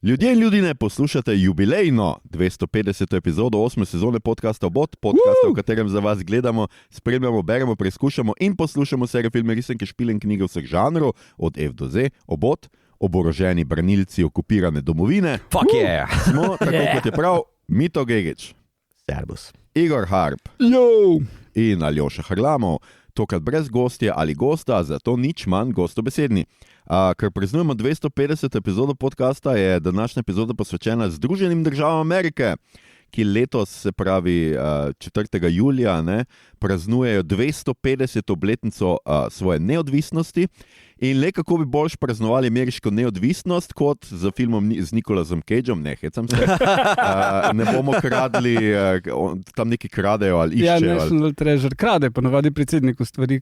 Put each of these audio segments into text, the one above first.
Ljudje in ljudine, poslušate jubilejno 250. epizodo 8. sezone podcasta Obot, podcasta, v katerem za vas gledamo, spremljamo, beremo, preizkušamo in poslušamo serijo filme, risanke, špile in knjige vseh žanrov, od F do Z. Obot, oboroženi branilci okupirane domovine. Fuck yeah! Smo, tako kot je prav, Mito Gegić, Servus. Igor Harp Yo! in Aljoša Harlamov. Tokrat brez gostja ali gosta, zato nič manj gostobesedni. Ker praznujemo 250. epizodo podcasta, je današnja epizoda posvečena Združenim državam Amerike, ki letos, se pravi 4. julija, praznujejo 250. obletnico svoje neodvisnosti. In le kako bi boljš praznovali ameriško neodvisnost kot z filmom z Nicolasom Cageom, ne hecam se. Ne bomo kradli, tam neki kradejo ali iščejo. Ja, National Treasure krade, ponovadi predsedniku stvari.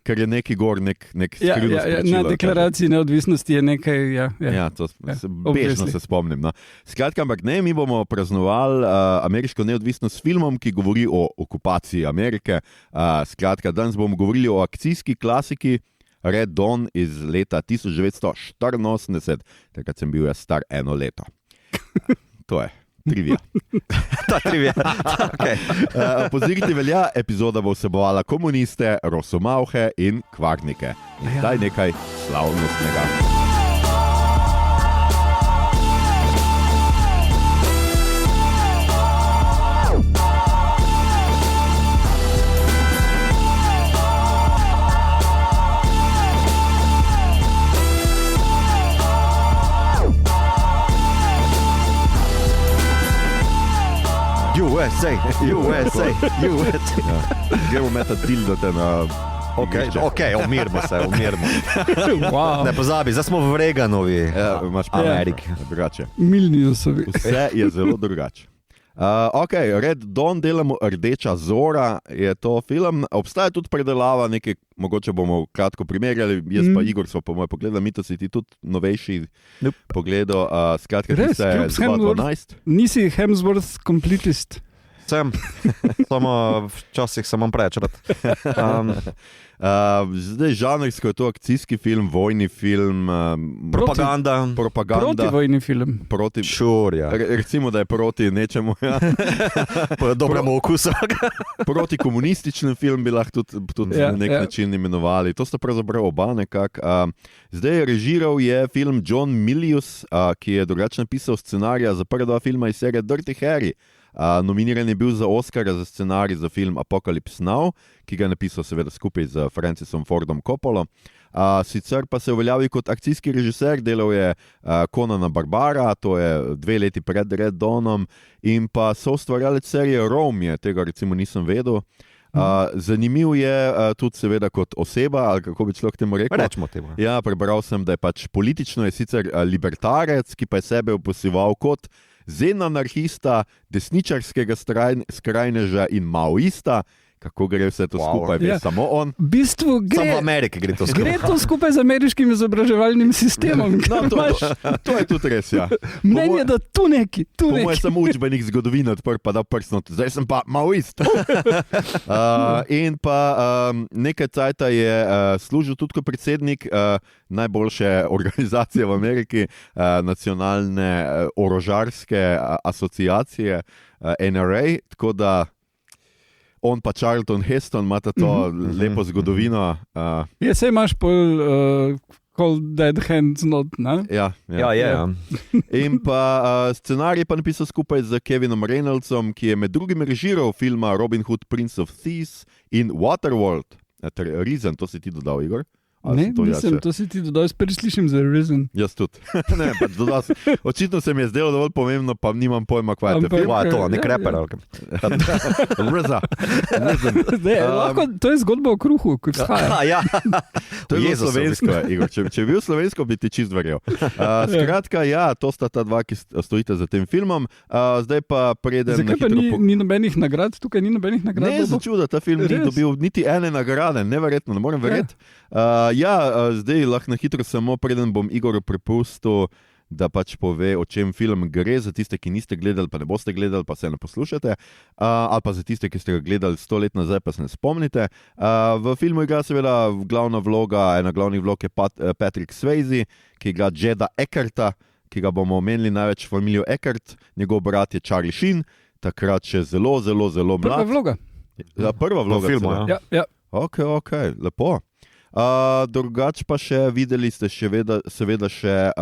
Ker je neki gor, nek skrivno sporočilo. Na deklaraciji neodvisnosti je nekaj, bežno se spomnim. No. Skratka, ampak ne, mi bomo praznovali ameriško neodvisnost s filmom, ki govori o okupaciji Amerike. Skratka, danes bomo govorili o akcijski klasiki Red Dawn iz leta 1984, takrat sem bil jaz star 1 leto. To je trivia. Ta trivia. Okay. Pozoriti velja, epizoda bo vsebovala komuniste, rosomauhe in kvarnike. In zdaj nekaj slavnostnega. USA. Gremo metati dildote na... Ok, umirimo se. Wow. Ne pozabi, zdaj smo v Reaganovi Ameriki. Drugače. Milniusovi. Vse je zelo drugače. Ok, Red Dawn, delamo Rdeča zora, je to film. Obstaja tudi predelava, nekaj, mogoče bomo kratko primerjali, jaz pa Igor smo po mojem pogledu, Mito si ti tudi novejši pogledal, skratka ti se je 2012. Nisi Hemsworth completist. Sem, samo včasih sem preveč rad. Zdaj žanrsko je to akcijski film, vojni film, propaganda. Protivojni film. Sure, ja. Recimo, da je proti nečemu. Ja. Po dobremu okusu. Proti komunistični film bi lahko tudi na nek način imenovali. To sta pravzaprav oba nekako. Zdaj režiral je film John Milius, ki je drugače napisal scenarija za prva 2 filma iz serije Dirty Harry. Nominiran je bil za Oscara za scenarij za film Apocalypse Now, ki ga je napisal seveda skupaj z Francisom Fordom Coppolo. Sicer pa se je uveljavil kot akcijski režiser, delal je Conana Barbara, to je 2 leti pred Red Dawnom, in pa soustvarjalec serije Rome je, tega recimo nisem vedel. Zanimiv je tudi seveda kot oseba, ali kako bi človek temu rekel. Rečemo temu. Ja, prebral sem, da je pač politično je sicer libertarec, ki pa je sebe opisival kot zen-anarhista, desničarskega skrajneža in maoista. Kako gre vse to skupaj, ve samo on. V bistvu Samo v Ameriki gre to skupaj. Gre to skupaj z ameriškim izobraževalnim sistemom. To je tudi res, ja. Mnenje, da tu neki. Po mojem sem učbenik zgodovine odprl, pa da prstno, zdaj sem pa maoist. In pa nekaj cajta je služil tudi kot predsednik najboljše organizacije v Ameriki, nacionalne orožarske asociacije NRA, tako da on pa Charlton Heston imata to lepo zgodovino. Ja, sej imaš Cold Dead Hands Not, ne? Ja. In pa scenarij pa napisal skupaj z Kevinom Reynoldsom, ki je med drugim režiral filma Robin Hood, Prince of Thieves in Waterworld. Risen, to si ti dodal, Igor? Ne, nisem, to si ti dodal, spet slišim za Risen. Jaz tudi. Ne, pač dodal sem. Očitno se mi je zdelo dovolj pomembno, pa nimam pojma, kva je te film. To, nek reper. To je zgodba o kruhu, ko vzhaja. To je bilo slovensko, Igor. Če bi bil slovensko, bi ti čist verjel. Skratka, ja, to sta ta 2, ki stojite za tem filmom. Zdaj pa predem... Zakaj pa ni nobenih nagrad? Tukaj ni nobenih nagrad? Ne, začutil, da ta film ni dobil niti ene nagrade. Neverjetno, ne morem verjeti. Zdaj lahko na hitro samo preden bom Igoru prepustil, da pač pove, o čem film gre, za tiste, ki niste gledali, pa ne boste gledali, pa se ne poslušate, ali pa za tiste, ki ste ga gledali 100 let nazaj, pa se ne spomnite. V filmu igra seveda glavna vloga, ena glavnih vlog je Patrick Swayze, ki igra Jeda Eckerta, ki ga bomo omenili največ, familijo Eckert, njegov brat je Charlie Sheen, takrat še zelo mlad. Prva vloga. Ja, prva vloga. filmu, Ja, ja. Ok, lepo. Drugač pa še videli ste seveda še,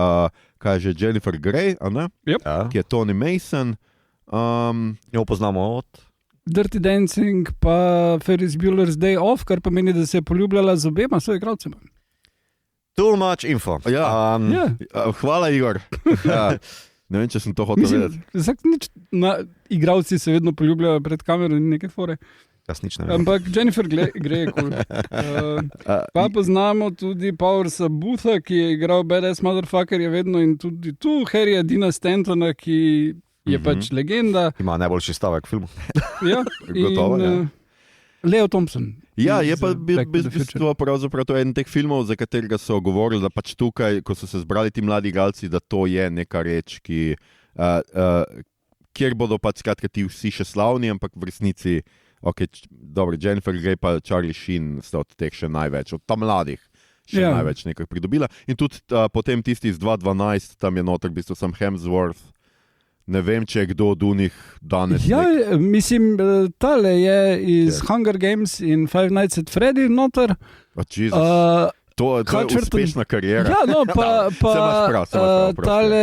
kaj je že Jennifer Grey, a ne? Yep. Ja. Ki je Toni Mason. Jo poznamo od... Dirty Dancing pa Ferris Bueller's Day Off, kar pomeni, da se je poljubljala z obema soigralcema. Too much info. Ja. Ja. Hvala, Igor. Ja. Ne vem, če sem to hotel vedeti. Igralci se vedno poljubljajo pred kamero in neke fore. Jaz nič ne vem. Ampak Jennifer Grey je cool. Pa poznamo tudi Powersa Bootha, ki je igral Badass Motherfucker, je vedno in tudi tu Harryja Deana Stantona, ki je pač legenda. Ima najboljši stavek v filmu. Ja, Gotovo, ja. Leo Thompson. Ja, je pa Back to the Future. pravzaprav to eden teh filmov, za katerega so govorili, da pač tukaj, ko so se zbrali ti mladi igralci, da to je neka reč, ki, kjer bodo pač skratka ti vsi še slavni, ampak v resnici, dobro, Jennifer Grey pa Charlie Sheen sta od teh še največ, od tam mladih še največ nekaj pridobila. In tudi potem tisti iz 2012, tam je noter v bistvu sam Hemsworth. Ne vem, če je kdo od unih danes. Ja, mislim, tale je iz Hunger Games in Five Nights at Freddy noter. To je uspešna karijera. Ja, no, pa tale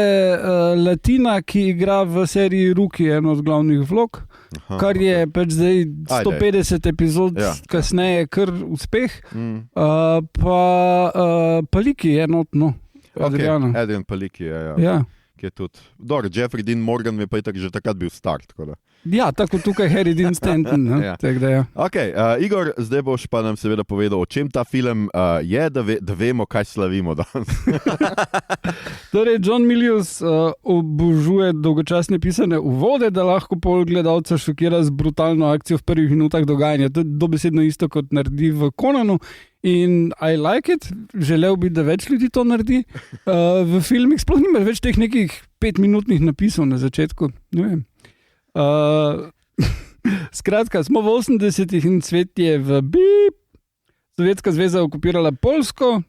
Latina, ki igra v seriji Rookie, eno od glavnih vlog, kar je pač zdaj 150 epizod kasneje kar uspeh. Pa Paliki je enotno. Adrian Paliki je, ja. Ki je tudi. Dobro, Jeffrey Dean Morgan je pa itak že takrat bil star. Ja, tako tukaj Harry Dean Stanton. Ja. Ja. Ok, Igor, zdaj boš pa nam seveda povedal, o čem ta film je, da vemo, kaj slavimo danes. Torej, John Milius obožuje dolgočasne pisane uvode, da lahko pol gledalca šokira z brutalno akcijo v prvih minutah dogajanja. To je dobesedno isto, kot naredi v Conanu. In I like it, želel bi, da več ljudi to naredi. V filmih sploh nima več teh nekih 5-minutnih napisov na začetku. Ne vem. Skratka, smo v 80-ih in svet je v bip. Sovjetska zveza okupirala Poljsko,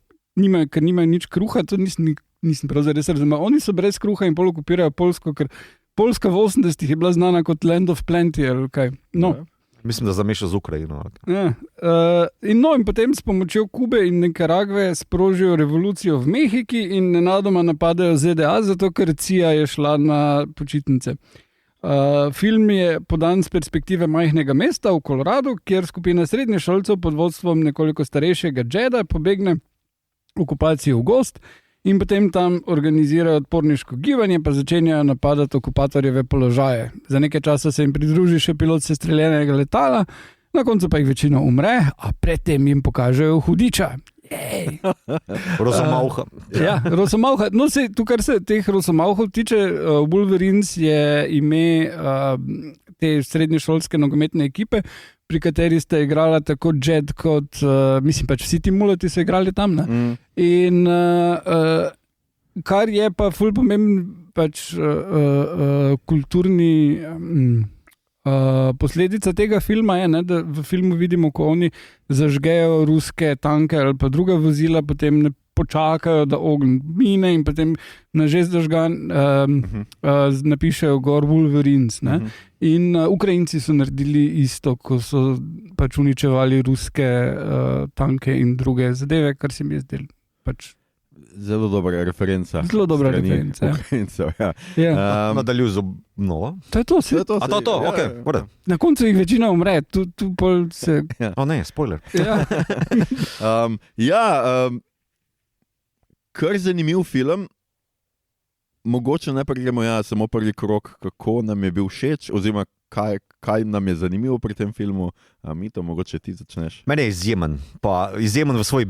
ker nimajo nič kruha, to nisem prav zares razumel. Oni so brez kruha in pol okupirajo Poljsko, ker Poljska v 80-ih je bila znana kot Land of Plenty ali kaj. No. Mislim, da zamešal z Ukrajino. Ja, in potem s pomočjo Kube in Nikaragve sprožijo revolucijo v Mehiki in nenadoma napadajo ZDA, zato ker CIA je šla na počitnice. Film je podan z perspektive majhnega mesta v Koloradu, kjer skupina srednješolcev pod vodstvom nekoliko starejšega Jeda pobegne okupacijo v gozd in potem tam organizirajo odporniško gibanje, pa začenjajo napadati okupatorjeve položaje. Za nekaj časa se jim pridruži še pilot sestreljenega letala, na koncu pa jih večina umre, a predtem jim pokažejo hudiča. Rosomauha. Ja, Rosomauha. No, tu, kar se teh Rosomauhov tiče, Wolverines je ime te srednješolske nogometne ekipe, pri kateri sta igrala tako Jed kot, mislim pač vsi ti mulati so igrali tam, ne? In kar je pa ful pomemben pač kulturni posledica tega filma je, ne, da v filmu vidimo, ko oni zažgejo ruske tanke ali pa druga vozila, potem ne počakajo, da ogenj mine in potem na že zažgan napišejo gor Wolverines. Ne? In Ukrajinci so naredili isto, ko so pač uničevali ruske tanke in druge zadeve, kar se mi je zdelo pač zelo dobra referenca. Zelo dobra referenca. Ja. Nadaljuj z obnovo. To je to. A to, ok. Ja. Na koncu jih večina umre, tu pol se... O ne, spoiler. Kar zanimiv film, mogoče najprej gremo samo prvi krog, kako nam je bil všeč, oziroma kaj nam je zanimivo pri tem filmu. Mito, mogoče ti začneš. Meni je izjemen, pa izjemen v svoji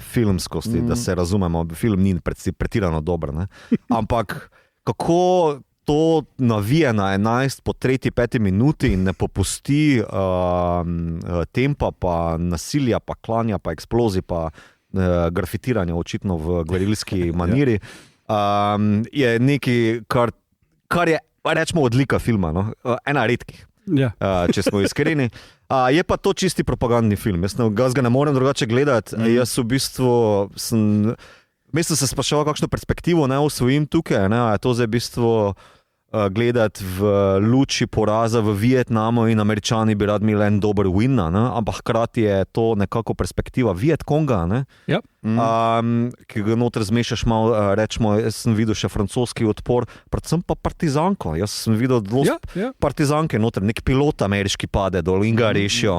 filmskosti, da se razumemo, film ni pretirano dober, ne? Ampak kako to navije na 11 po 3-5 minuti in ne popusti tempa, pa nasilja, pa klanja, pa eksplozij, pa grafitiranja očitno v gverilski maniri, je nekaj, kar je, rečemo, odlika filma, no? Ena redkih, če smo iskreni. Je pa to čisti propagandni film. Jaz ga ne morem drugače gledati. Jaz v bistvu Mesto se spraševal, kakšno perspektivo ne osvojim tukaj, ne? A je to zdaj v bistvu gledati v luči poraza v Vietnamu in Američani bi rad imeli en dober win, ampak hkrati je to nekako perspektiva Vietkonga, ne? Ja. Ki ga noter zmešaš malo, rečemo, jaz sem videl še francoski odpor, predvsem pa partizanko. Jaz sem videl partizanke noter, nek pilot ameriški pade dol in ga rešijo.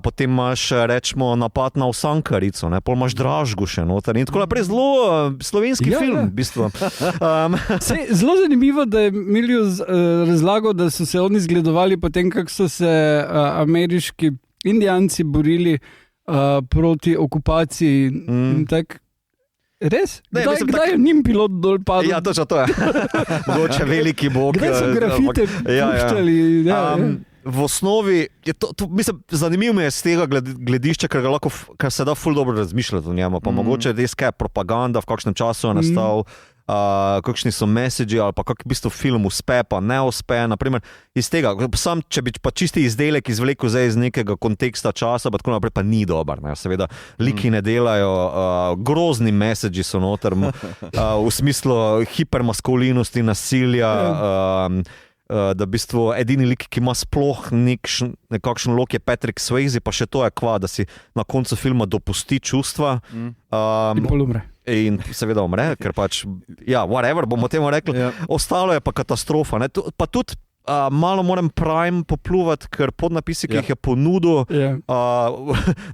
Potem imaš, rečemo, napad na Osankarico, pol imaš Dražgu še noter in tako naprej, zelo slovenski film, v bistvu. Zelo zanimivo, da je Milius razlagal, da so se oni zgledovali potem, kako so se ameriški Indijanci borili proti okupaciji in tako. Res? Kdaj je njim pilot dol padel? Ja, točno to je. Mogoče veliki bog. Kdaj so grafite puščali? V osnovi, mislim, zanimivo mi je z tega gledišča, ker se da ful dobro razmišljati o njemu, pa mogoče res kaj propaganda, v kakšnem času je nastal, kakšni so messagi ali pa kak v bistvu film uspe pa ne uspe, naprimer iz tega, sam če bi pa čisti izdelek izvlekel zdaj iz nekega konteksta časa, pa tako naprej pa ni dober, ne? Seveda liki ne delajo, grozni messagi so noter, v smislu hipermaskulinosti, nasilja, da v bistvu edini lik, ki ima sploh nekakšen lok je Patrick Swayze, pa še to je da si na koncu filma dopusti čustva. In pol umre. In seveda umre, ker pač, whatever, bomo temu rekli. Ostalo je pa katastrofa. Ne? Pa tudi malo moram Prime popluvati, ker podnapisi, ki jih je ponudil,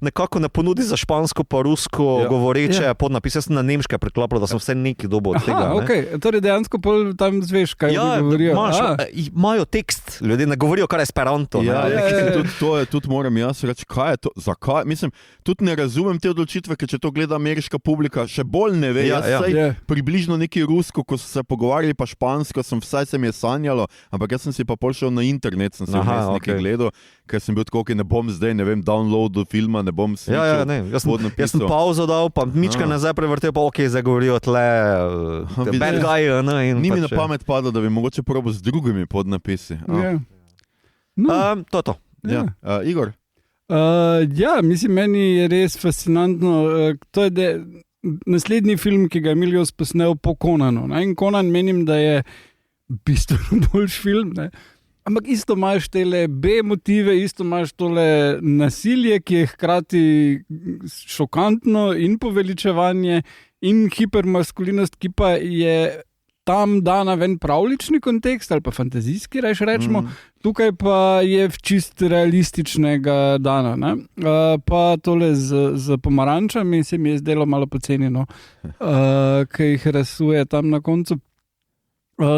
nekako ne ponudi za špansko pa rusko govoreče podnapise. Jaz sem na nemške preklopil, da sem vse nekaj dobil od tega. Okay. Torej dejansko tam zveš, kaj govorijo. Imajo tekst, ljudje ne govorijo kar Esperanto. Tudi moram jaz reči, kaj je to, zakaj, mislim, tudi ne razumem te odločitve, ker če to gleda ameriška publika, še bolj ne ve, približno neki rusko, ko so se pogovarjali pa špansko, vsaj se mi je sanjalo, ampak jaz sem si pa pol šel na internet, sem se vmes nekaj gledal, ker sem bil tako, ki ne bom zdaj, ne vem, downloadu filma, ne bom sličal. Jaz sem pauzo dal, pa mička nazaj prevrtel, pa zdaj govorijo tle bad guy. Ni mi na pamet padlo, da bi mogoče probil z drugimi podnapisi. To je to. Igor? Mislim, meni je res fascinantno. To je naslednji film, ki ga je Milius posnel po Conanu. In Conan menim, da je bistveno boljši film, ne? Ampak isto imaš tele B-motive, isto imaš tole nasilje, ki je hkrati šokantno in poveličevanje in hipermaskulinost, ki pa je tam dana v en pravlični kontekst ali pa fantazijski, rečemo, tukaj pa je v čist realističnega dana. Ne? Pa tole z pomarančami se mi je zdelo malo pocenjeno, ki jih rasuje tam na koncu.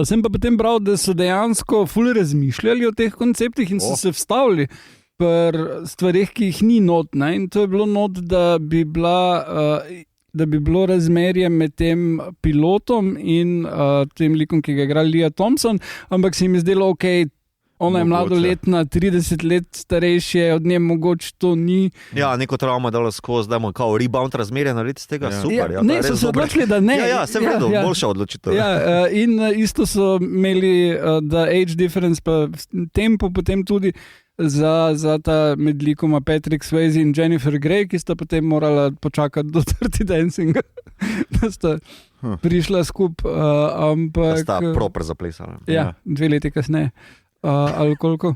Sem pa potem bral, da so dejansko ful razmišljali o teh konceptih in so se vstavili pri stvarih, ki jih ni not. Ne? In to je bilo not, da bi bilo razmerje med tem pilotom in tem likom, ki ga igra Lea Thompson, ampak se jim je zdelo, ona je mladoletna, 30 let starejši, od nje mogoče to ni. Ja, neko travma dalo skozi, da imamo kao rebound razmerje narediti z tega, super. Ne, so se odločili, da ne. Se vredo, boljša odločitev. In isto so imeli, da age difference pa tempo potem tudi za ta med likoma Patrick Swayze in Jennifer Grey, ki sta potem morala počakati do Dirty Dancinga, da sta prišla skupaj. Da sta proper zaplesala. 2 leti kasneje. Ali koliko.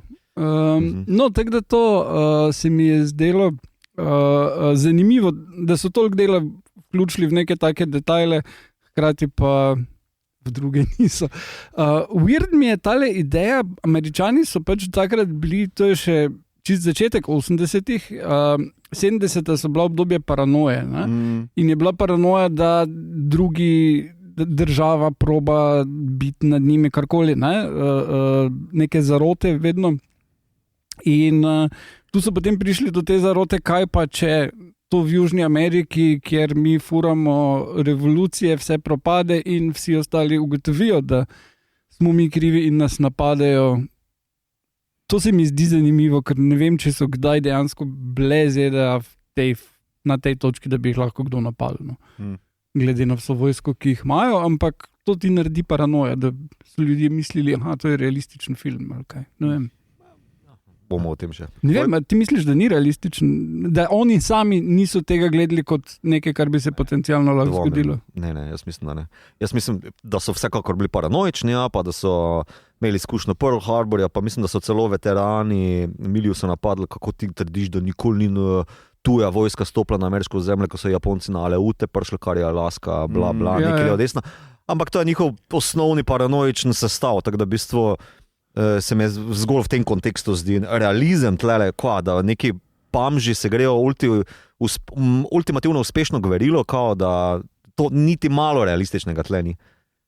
No, tako da to se mi je zdelo zanimivo, da so toliko dela vključili v neke take detajle, hkrati pa v druge niso. Weird mi je tale ideja, Američani so pač takrat bili, to je še čist začetek 80-ih, 70-ta so bila obdobje paranoje. In je bila paranoja, da država proba biti nad njimi karkoli, neke zarote vedno. In tu so potem prišli do te zarote, kaj pa če to v Južni Ameriki, kjer mi furamo revolucije, vse propade in vsi ostali ugotovijo, da smo mi krivi in nas napadejo. To se mi zdi zanimivo, ker ne vem, če so kdaj dejansko bile ZDA na tej točki, da bi jih lahko kdo napadel. Glede na vso vojsko, ki jih imajo, ampak to ti naredi paranoja, da so ljudje mislili, to je realističen film ali kaj. Ne vem. bomo o tem še. Ne vem, ti misliš, da ni realističen, da oni sami niso tega gledali kot nekaj, kar bi se potencialno lahko zgodilo? Ne, jaz mislim, da ne. Jaz mislim, da so vsekakor bili paranoični, pa da so imeli izkušnjo Pearl Harborja, pa mislim, da so celo veterani Miliusa napadli, kako ti trdiš, da nikoli ni tuja vojska stopila na ameriško zemljo, ko so Japonci na Aleute prišli, kar je Alaska, bla, bla, nekaj je desna. Ampak to je njihov osnovni paranoični sestav, tako da v bistvu se mi zgolj v tem kontekstu zdi realizem tlele, da neki pamži se grejo ultimativno uspešno govorilo, da to niti malo realističnega tle ni.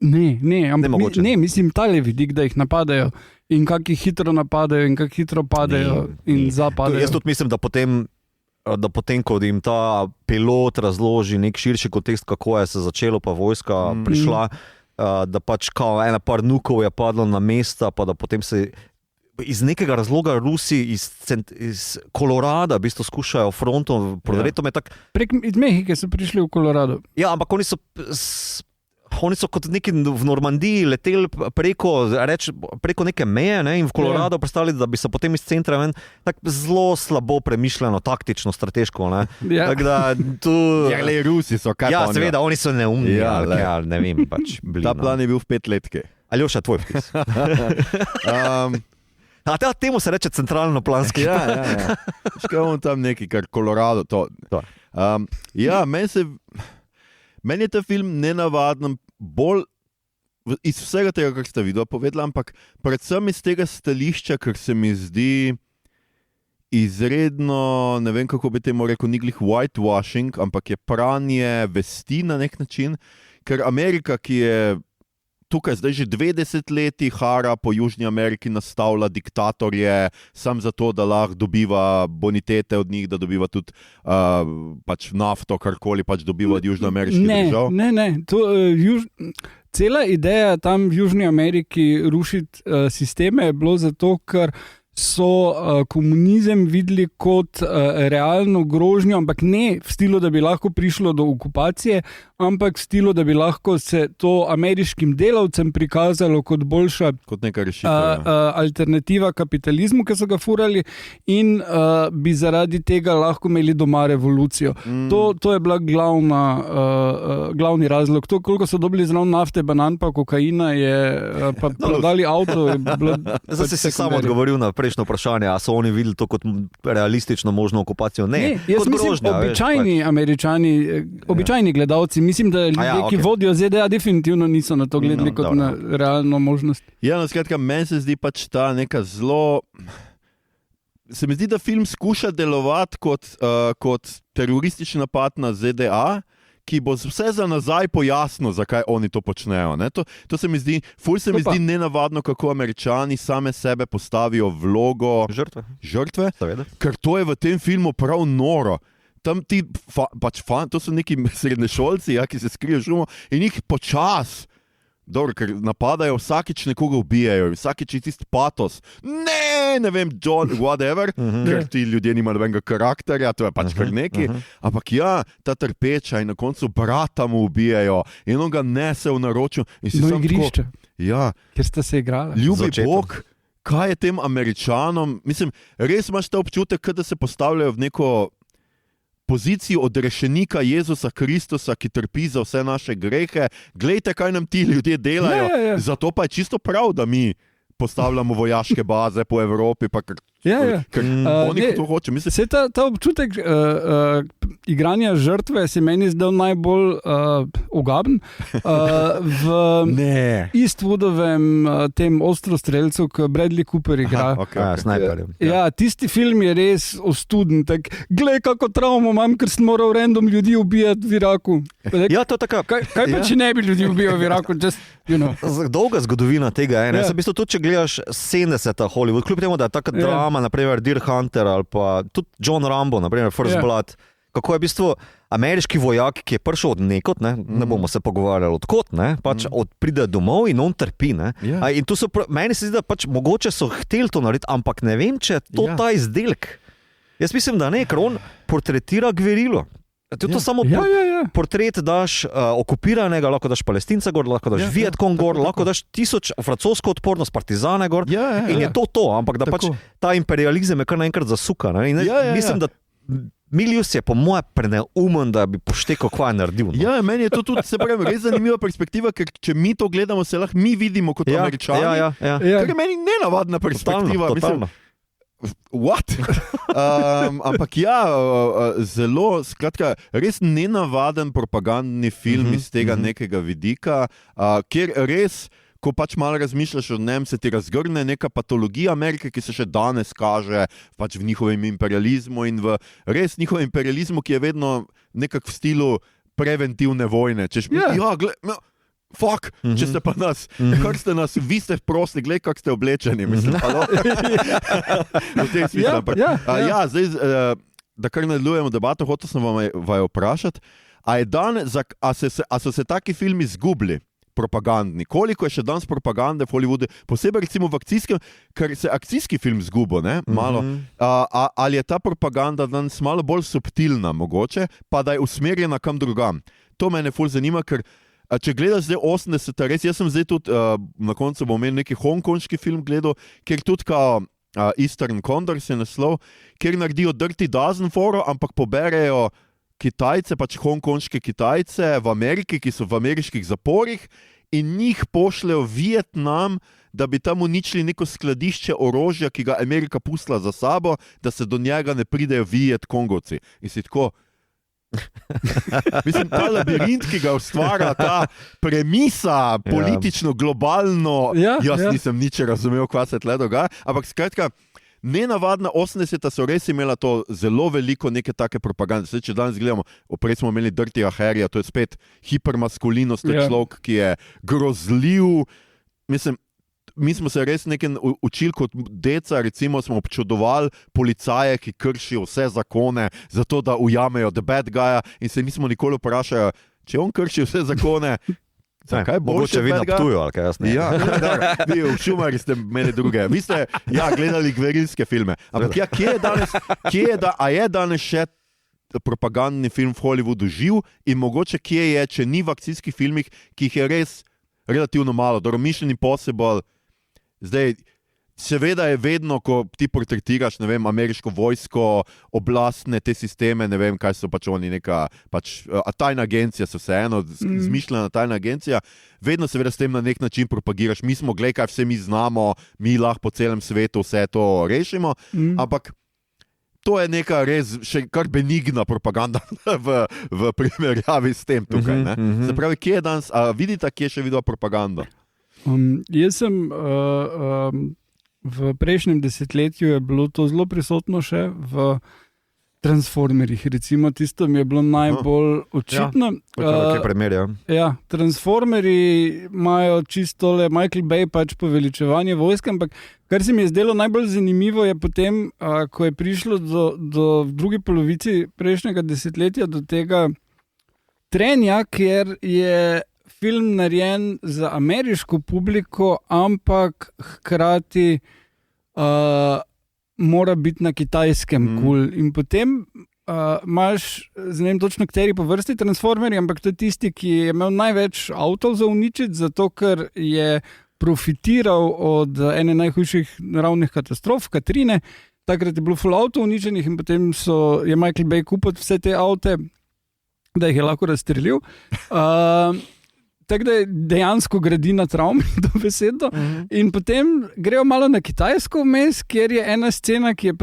Ne, ampak mislim tale vidik, da jih napadajo in kako jih hitro napadajo in kako hitro padajo in zapadajo. Jaz tudi mislim, da potem, ko jim ta pilot razloži nek širši kontekst, kako je se začelo, pa vojska prišla, da pač kao par nukov je padlo na mesta, pa da potem se iz nekega razloga Rusi iz Kolorada v bistvu skušajo frontom prodreti. Iz Mehike so prišli v Kolorado. Ja, ampak oni so kot neki v Normandiji leteli preko neke meje, ne, in v Kolorado predstavljali, da bi se potem iz centra tako zelo slabo premišljeno, taktično, strateško. Ne. Tako da tu... Rusi so kaj pa oni. Seveda, oni so neumni. Ne vem, pač bili. Ta plan je bil v 5-letke. Aljoša, tvoj vtis. Temu se reče centralno-planski. Ja. Škaj tam neki, kar Kolorado. Meni je ta film nenavaden, bolj iz vsega tega, kar ste videli povedali, ampak predvsem iz tega stališča, ker se mi zdi izredno, ne vem, kako bi temu rekel, ni glih whitewashing, ampak je pranje vesti na nek način, ker Amerika, ki je tukaj zdaj že 20 leti hara po Južni Ameriki, nastavlja diktatorje sam zato, da lahko dobiva bonitete od njih, da dobiva tudi pač nafto, karkoli pač dobiva od južnoameriških držav. Ne. Cela ideja tam v Južni Ameriki rušiti sisteme je bilo zato, ker so komunizem videli kot realno grožnjo, ampak ne v stilu, da bi lahko prišlo do okupacije, ampak v stilu, da bi lahko se to ameriškim delavcem prikazalo kot boljša kot neka rešitev, alternativa kapitalizmu, ki so ga furali, in bi zaradi tega lahko imeli doma revolucijo. To je bila glavni razlog. To, koliko so dobili zraven nafte, banan pa kokaina, je pa prodali avto. Zdaj si se samo odgovoril na prejšnjo vprašanje, a so oni videli to kot realistično možno okupacijo? Ne, jaz mislim, običajni Američani, običajni gledalci, mislim, da ljudje, ki vodijo ZDA, definitivno niso na to gledali kot na realno možnost. Ja, skratka, meni se zdi pač ta neka zelo... Se mi zdi, da film skuša delovati kot teroristični napad na ZDA, ki bo vse za nazaj pojasnil, zakaj oni to počnejo. To se mi zdi, mi zdi nenavadno, kako Američani same sebe postavijo vlogo žrtve, ker to je v tem filmu prav noro. Tam ti, to so neki srednješolci, ki se skrijejo šumo in jih počas, ker napadajo, vsakič nekoga ubijajo, vsakič je tisti patos. Ne vem, John, whatever, ker ti ljudje nimajo nobenega karakterja, to je pač kar neki. Ampak ta trpeča in na koncu brata mu ubijajo in on ga nese v naročju. Do igrišča, ker sta se igrali. Ljubi Bog, kaj je tem Američanom? Mislim, res imaš ta občutek, da se postavljajo v neko poziciji odrešenika Jezusa Kristusa, ki trpi za vse naše grehe. Glejte, kaj nam ti ljudje delajo. Zato pa je čisto prav, da mi postavljamo vojaške baze po Evropi, pa ker oni to hoče. Se ta občutek igranja žrtve se meni zdaj najbolj ogaben. V Eastwoodovem tem ostrostrelcu, ki Bradley Cooper igra. Snajperjem. Tisti film je res ostuden. Glej, kako travmo imam, ker sem moral random ljudi ubijati v Iraku. To tako. Kaj pa, če ne bi ljudi ubijal v Iraku? Dolga zgodovina tega je. V bistvu tudi, če gledaš 70. Hollywood, kljub temu, da je taka drama, naprimer Deer Hunter ali pa tudi John Rambo, naprimer First Blood, kako je v bistvu ameriški vojak, ki je prišel od nekod, ne bomo se pogovarjali odkot, pač pride domov in on trpi. In tu meni se zdi, da pač mogoče so hteli to narediti, ampak ne vem, če je to ta izdelek. Jaz mislim, da ne, ker on portretira gverilo. To samo portret daš okupiranega, lahko daš Palestinca gor, lahko daš Vietkong gor, lahko daš francosko odpornost, partizane gor in je to, ampak da pač ta imperializem je kar naenkrat zasuka. Mislim, da Milius je po moje preneumen, da bi poštekal, kva je naredil. Ja, meni je to tudi, se pravi, res zanimiva perspektiva, ker če mi to gledamo, se lahko mi vidimo kot Američani, kar je meni nenavadna perspektiva. Totalno. What? Ampak zelo, skratka, res nenavaden propagandni film iz tega nekega vidika, kjer res, ko pač malo razmišljaš o njem, se ti razgrne neka patologija Amerike, ki se še danes kaže pač v njihovem imperializmu in v res njihovem imperializmu, ki je vedno nekako v stilu preventivne vojne. Fuck, če ste pa nas, kar ste nas, vi ste prosti, gled, kak ste oblečeni, mislim, v tem smislu. Zdaj, da kar nadaljujemo debato, hotel sem vam vprašati, a so se taki filmi zgubili, propagandni? Koliko je še danes propagande v Hollywoodu, posebej recimo v akcijskem, ker se akcijski film zgubo, ne, malo, ali je ta propaganda danes malo bolj subtilna mogoče, pa da je usmerjena kam drugam? To mene ful zanima, ker če gledaš zdaj 80, res, jaz sem zdaj tudi, na koncu bom imel neki hongkonški film gledal, kjer tudi kao Eastern Condors je naslov, kjer naredijo Dirty Dozen foro, ampak poberejo Kitajce, pač hongkonške Kitajce v Ameriki, ki so v ameriških zaporih in njih pošljajo v Vietnam, da bi tam uničili neko skladišče orožja, ki ga Amerika pustila za sabo, da se do njega ne pridejo Vietkongovci. In si tako... Mislim, ta labirint, ki ga ustvarja, ta premisa politično, globalno, jaz nisem nič razumel, kva se tle dogaja, ampak skratka, nenavadna 80-ta so res imela to zelo veliko neke take propagande. Zdaj, če danes gledamo, prej smo imeli Dirtyja Harryja, to je spet hipermaskulinost, človek, ki je grozljiv, mislim, mi smo se res nekaj učili kot deca, recimo smo občudovali policaje, ki kršijo vse zakone, zato da ujamejo the bad guya in se nismo nikoli vprašali, če on krši vse zakone, zakaj boljše vi na Ptuju, ali kaj jasne? Vi v Šumari ste imeli druge. Vi ste gledali gverilske filme. Ampak a je danes še propagandni film v Hollywoodu živ in mogoče kje je, če ni v akcijskih filmih, ki jih je res relativno malo. Mission Impossible. Zdaj, seveda je vedno, ko ti portretiraš, ne vem, ameriško vojsko, oblastne te sisteme, ne vem, kaj so pač oni neka, pač, tajna agencija so vseeno, zmišljena tajna agencija, vedno seveda s tem na nek način propagiraš, mi smo, glej, kaj vse mi znamo, mi lahko po celem svetu vse to rešimo, ampak to je neka res še kar benigna propaganda v primerjavi s tem tukaj. Se pravi, kje je danes, vidite, kje je še videla propaganda? Jaz sem v prejšnjem desetletju je bilo to zelo prisotno še v Transformerjih, recimo, tisto mi je bilo najbolj očitno. Transformerji imajo čisto Michael Bay pač poveličevanje vojske, ampak kar se mi je zdelo najbolj zanimivo je potem, ko je prišlo do drugi polovici prejšnjega desetletja do tega trenja, kjer je film narejen za ameriško publiko, ampak hkrati mora biti na kitajskem cool. In potem imaš, ne vem točno, kateri po vrsti Transformerji, ampak to je tisti, ki je imel največ avtov za uničiti, zato ker je profitiral od ene najhujših naravnih katastrof, Katrine. Takrat je bilo full avtov uničenih in potem je Michael Bay kupil vse te avte, da jih je lahko razstrelil. Tako da dejansko gradi na travmi, to besedo. In potem grejo malo na Kitajsko vmes, kjer je ena scena, ki je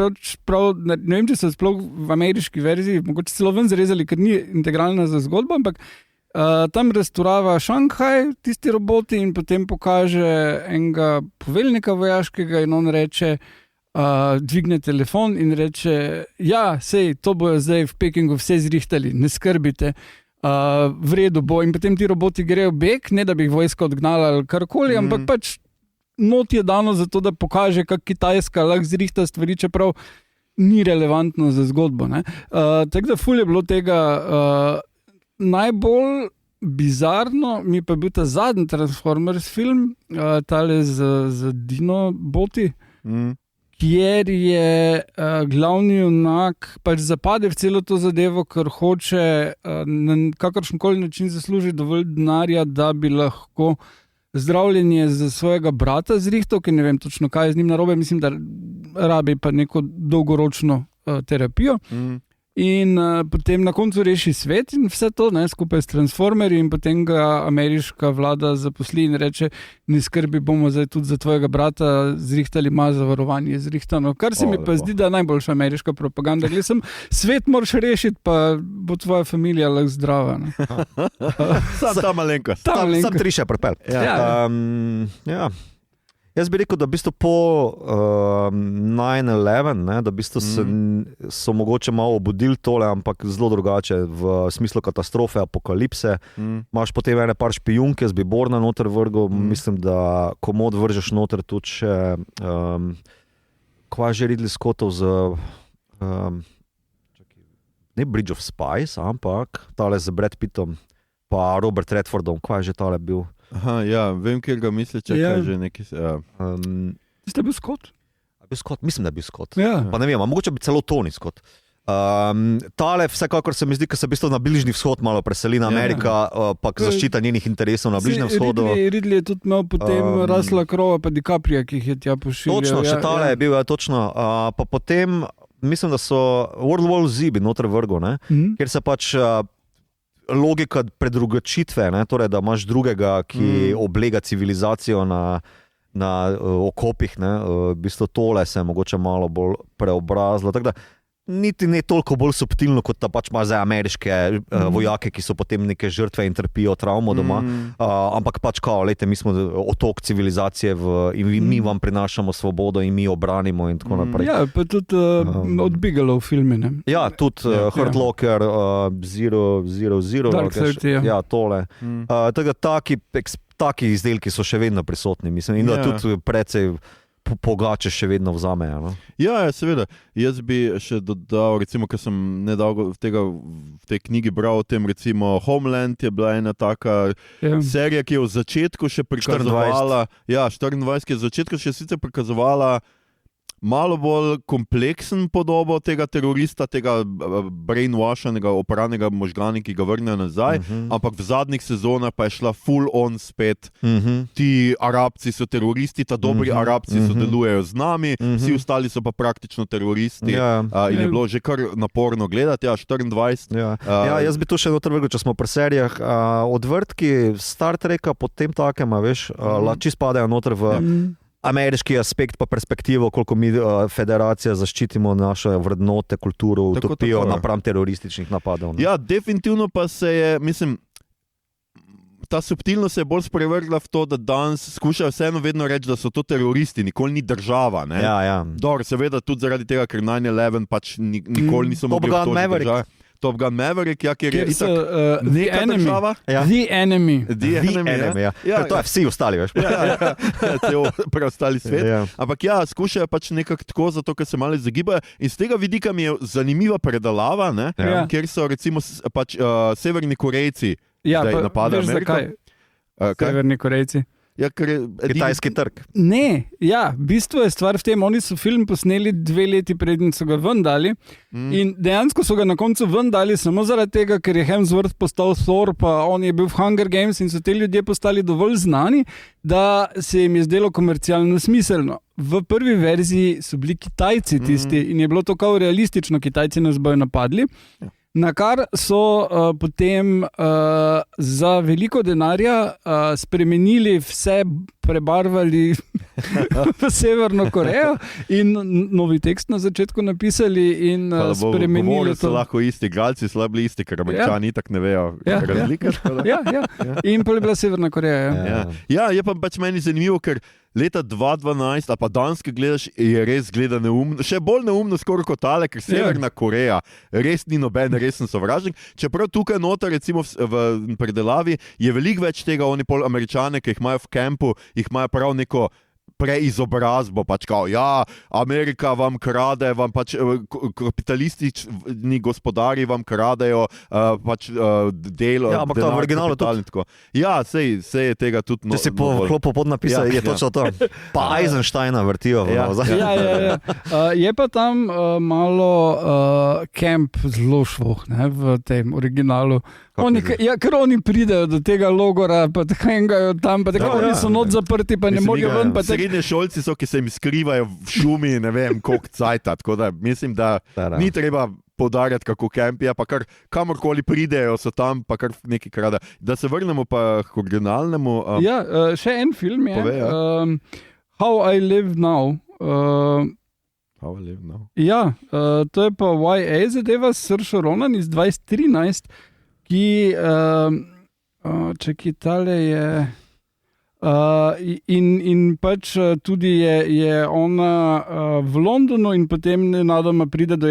prav, ne vem, če so sploh v ameriški verziji, mogoče celo ven zrezali, ker ni integralna za zgodbo, ampak tam razturava Šanghaj, tisti roboti, in potem pokaže enega poveljnika vojaškega in on reče, dvigne telefon in reče, sej, to bojo zdaj v Pekingu vse zrihtali, ne skrbite. V redu bo in potem ti roboti grejo beg, ne da bi jih vojska odgnala ali karkoli, ampak pač not je dano za to, da pokaže, kako Kitajska lahko zrihta stvari, čeprav ni relevantno za zgodbo. Tako da ful je bilo tega najbolj bizarno, mi pa je bil ta zadnji Transformers film, tale z Dinoboti, kjer je glavni junak pač zapade v celo to zadevo, ker hoče na kakršenkoli način zaslužiti dovolj denarja, da bi lahko zdravljenje za svojega brata zrihtal, ker ne vem točno, kaj je z njim narobe, mislim, da rabi pa neko dolgoročno terapijo. In potem na koncu reši svet in vse to, ne, skupaj s Transformerji, in potem ga ameriška vlada zaposli in reče, ne skrbi, bomo zdaj tudi za tvojega brata zrihtali, ima zavarovanje zrihtano. Kar se mi pa zdi, da je najboljša ameriška propaganda. Glej, svet moraš rešiti, pa bo tvoja familija lahko zdrava. Ta malenkost. Sam tri še prepel. Ja. Jaz bi rekel, da v bistvu po 9/11, da v bistvu so mogoče malo obudili tole, ampak zelo drugače v smislu katastrofe, apokalipse. Imaš potem ene par špijunke, jaz bi Borna noter vrgel, mislim, da komod vržeš noter tudi še kva že Ridley Scottov z ne Bridge of Spies, ampak tale z Brad Pittom pa Robert Redfordom, kva je že tale bil. Aha, ja, vem, kjer ga misli, če kaj že neki... Ste bil Scott? Mislim, da je bil Scott. Ja. Pa ne vem, mogoče bi celo Tony Scott. Tale vsekakor se mi zdi, da se v bistvu na Bližnji vzhod malo preseli na Amerika, pa zaščita njenih interesov na Bližnjem vzhodu. Ridley je tudi imel potem Russella Crowe pa DiCapria, ki jih je tja pošiljal. Točno, še tale je bil, točno. Pa potem, mislim, da so World War Z bi noter vrgo, kjer se pač... logika predrugačitve, torej, da imaš drugega, ki oblega civilizacijo na okopih, v bistvu tole se je mogoče malo bolj preobrazilo, tako da niti ne toliko bolj subtilno, kot da pač ima za ameriške vojake, ki so potem neke žrtve in trpijo travmo doma, ampak pač kao, lejte, mi smo otok civilizacije in mi vam prinašamo svobodo in mi obranimo in tako naprej. Ja, pa tudi od Bigelow filmi, ne? Ja, tudi Hurt Locker, Zero, Dark 30, ja, tole. Tako da taki izdelki so še vedno prisotni, mislim, in da tudi precej pogače še vedno vzamejo. No? Ja, seveda. Jaz bi še dodal, recimo, ker sem nedolgo v tej knjigi bral o tem, recimo Homeland je bila ena taka serija, ki je v začetku še prikazovala... 24. Ja, 24, ki je v začetku še sicer prikazovala malo bolj kompleksen podobo tega terorista, tega brainwashanega, operanega možgana, ki ga vrnejo nazaj, ampak v zadnjih sezonah pa je šla full on spet. Ti Arabci so teroristi, ta dobri Arabci sodelujejo z nami, vsi ostali so pa praktično teroristi. In je bilo že kar naporno gledati, 24. Jaz bi tu še noter vrgel, če smo pri serijah. Odvrtki Star Treka pod tem takem, veš, čisto padajo noter v ameriški aspekt pa perspektivo, koliko mi federacija zaščitimo naše vrednote, kulturo, utopijo napram terorističnih napadov. Ne? Ja, definitivno pa se je, mislim, ta subtilnost se je bolj sprevrgla v to, da danes skušajo vseeno vedno reči, da so to teroristi, nikoli ni država. Ne? Ja. Dobro, seveda tudi zaradi tega, ker 9/11 pač nikoli niso mogli obtožiti države. Top Gun Maverick, kjer je itak neka država. The Enemy. The enemy, ja. To je vsi ostali, veš. Cel preostali svet. Ampak skušajo pač nekako tako, zato ker se malo zagibajo. In z tega vidika mi je zanimiva predalava, kjer so recimo pač Severni Korejci napadajo Ameriko. Severni Korejci. Ja, kitajski trg. Ne, v bistvu je stvar v tem, oni so film posneli 2 leti preden so ga ven dali in dejansko so ga na koncu ven dali samo zaradi tega, ker je Hemsworth postal Thor, pa on je bil v Hunger Games in so te ljudje postali dovolj znani, da se jim je zdelo komercialno smiselno. V prvi verziji so bili Kitajci tisti in je bilo to kao realistično, Kitajci nas bojo napadli. Na kar so potem za veliko denarja spremenili vse, prebarvali v Severno Korejo in novi tekst na začetku napisali in spremenili to. So lahko isti igralci, so bili isti, ker Američani itak ne vejo razlike. Ja. In pa je bila Severna Koreja. Ja, je pa pač meni zanimivo, ker leta 2012, ali pa danes, ki gledaš, je res gleda neumno, še bolj neumno skoraj kot tale, ker Severna Koreja res ni noben resen sovražnik. Čeprav tukaj noter, recimo v predelavi, je veliko več tega, oni pol Američane, ki jih imajo v kampu, jih imajo prav neko preizobrazbo, pač kao, ja, Amerika vam krade, vam pač kapitalistični gospodari vam kradejo pač delo. Ja, ampak to v originalu tudi. Ja, sej je tega tudi. Če si po klopu podnapisal, je točno to. Pa Eisensteina vrtijo. Ja. Je pa tam malo Camp zelo švoh, ne, v tem originalu. Ker oni pridejo do tega logora, pa tako engajo tam, pa tako oni so not zaprti, pa ne morajo ven. Srednje šolci so, ki se jim skrivajo v šumi, ne vem, koliko cajta. Tako da mislim, da ni treba poudarjati, kako camp je, pa kar kamorkoli pridejo, so tam, pa kar nekaj krada. Da se vrnemo pa k originalnemu. Še en film je. Pove, How I Live Now. How I Live Now. Ja, to je pa YA zadeva s Saoirse Ronan iz 2013, ki, tale je, in pač tudi je ona v Londonu in potem nenadoma pride do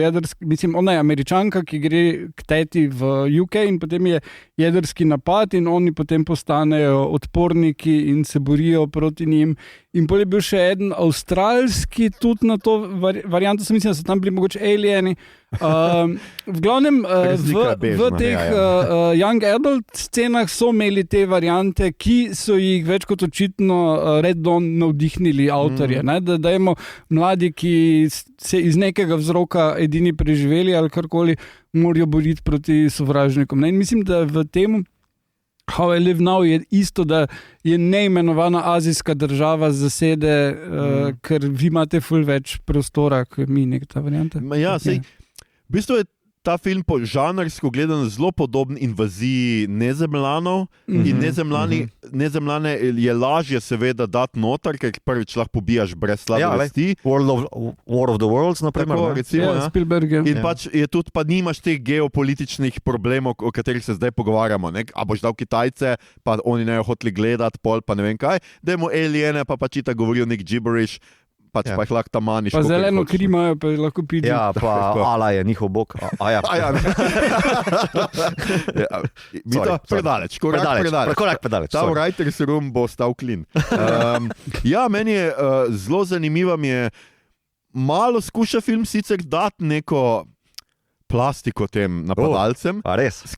ona je Američanka, ki gre k teti v UK in potem je jedrski napad in oni potem postanejo odporniki in se borijo proti njim. In potem je bil še eden avstralski tudi na to varianto, mislim, da so tam bili mogoče alieni. V glavnem, v teh young adult scenah so imeli te variante, ki so jih več kot očitno Red Dawn navdihnili avtorje. Da dajmo mladi, ki se iz nekega vzroka edini preživeli ali karkoli, morajo boriti proti sovražnikom. In mislim, da v tem How I Live Now je isto, da je neimenovana azijska država zasede, ker vi imate ful več prostora, kot mi nek ta varianta. Ja, sej, v bistvu je ta film po žanrsko gledano zelo podoben invaziji nezemljanov in nezemljane je lažje seveda dati noter, ker prvič lahko pobijaš brez slabe vesti. War of the Worlds, naprimer. Tako, recimo, Spielberg. In pač je tudi, pa nimaš teh geopolitičnih problemov, o katerih se zdaj pogovarjamo. A boš dal Kitajce, pa oni ne jo hoteli gledati, pol pa ne vem kaj. Dajmo aliene, pa pač ta govorijo nek gibberish. Pa jih lahko tam maniš. Pa zeleno kri imajo, pa jih lahko pidi. Ja, pa Allah je njihov bog. Mi to predaleč, korak predaleč. Ta writer's room bo stal clean. Ja, meni je zelo zanimivo, mi je malo skuša film sicer dati neko plastiko tem napadalcem.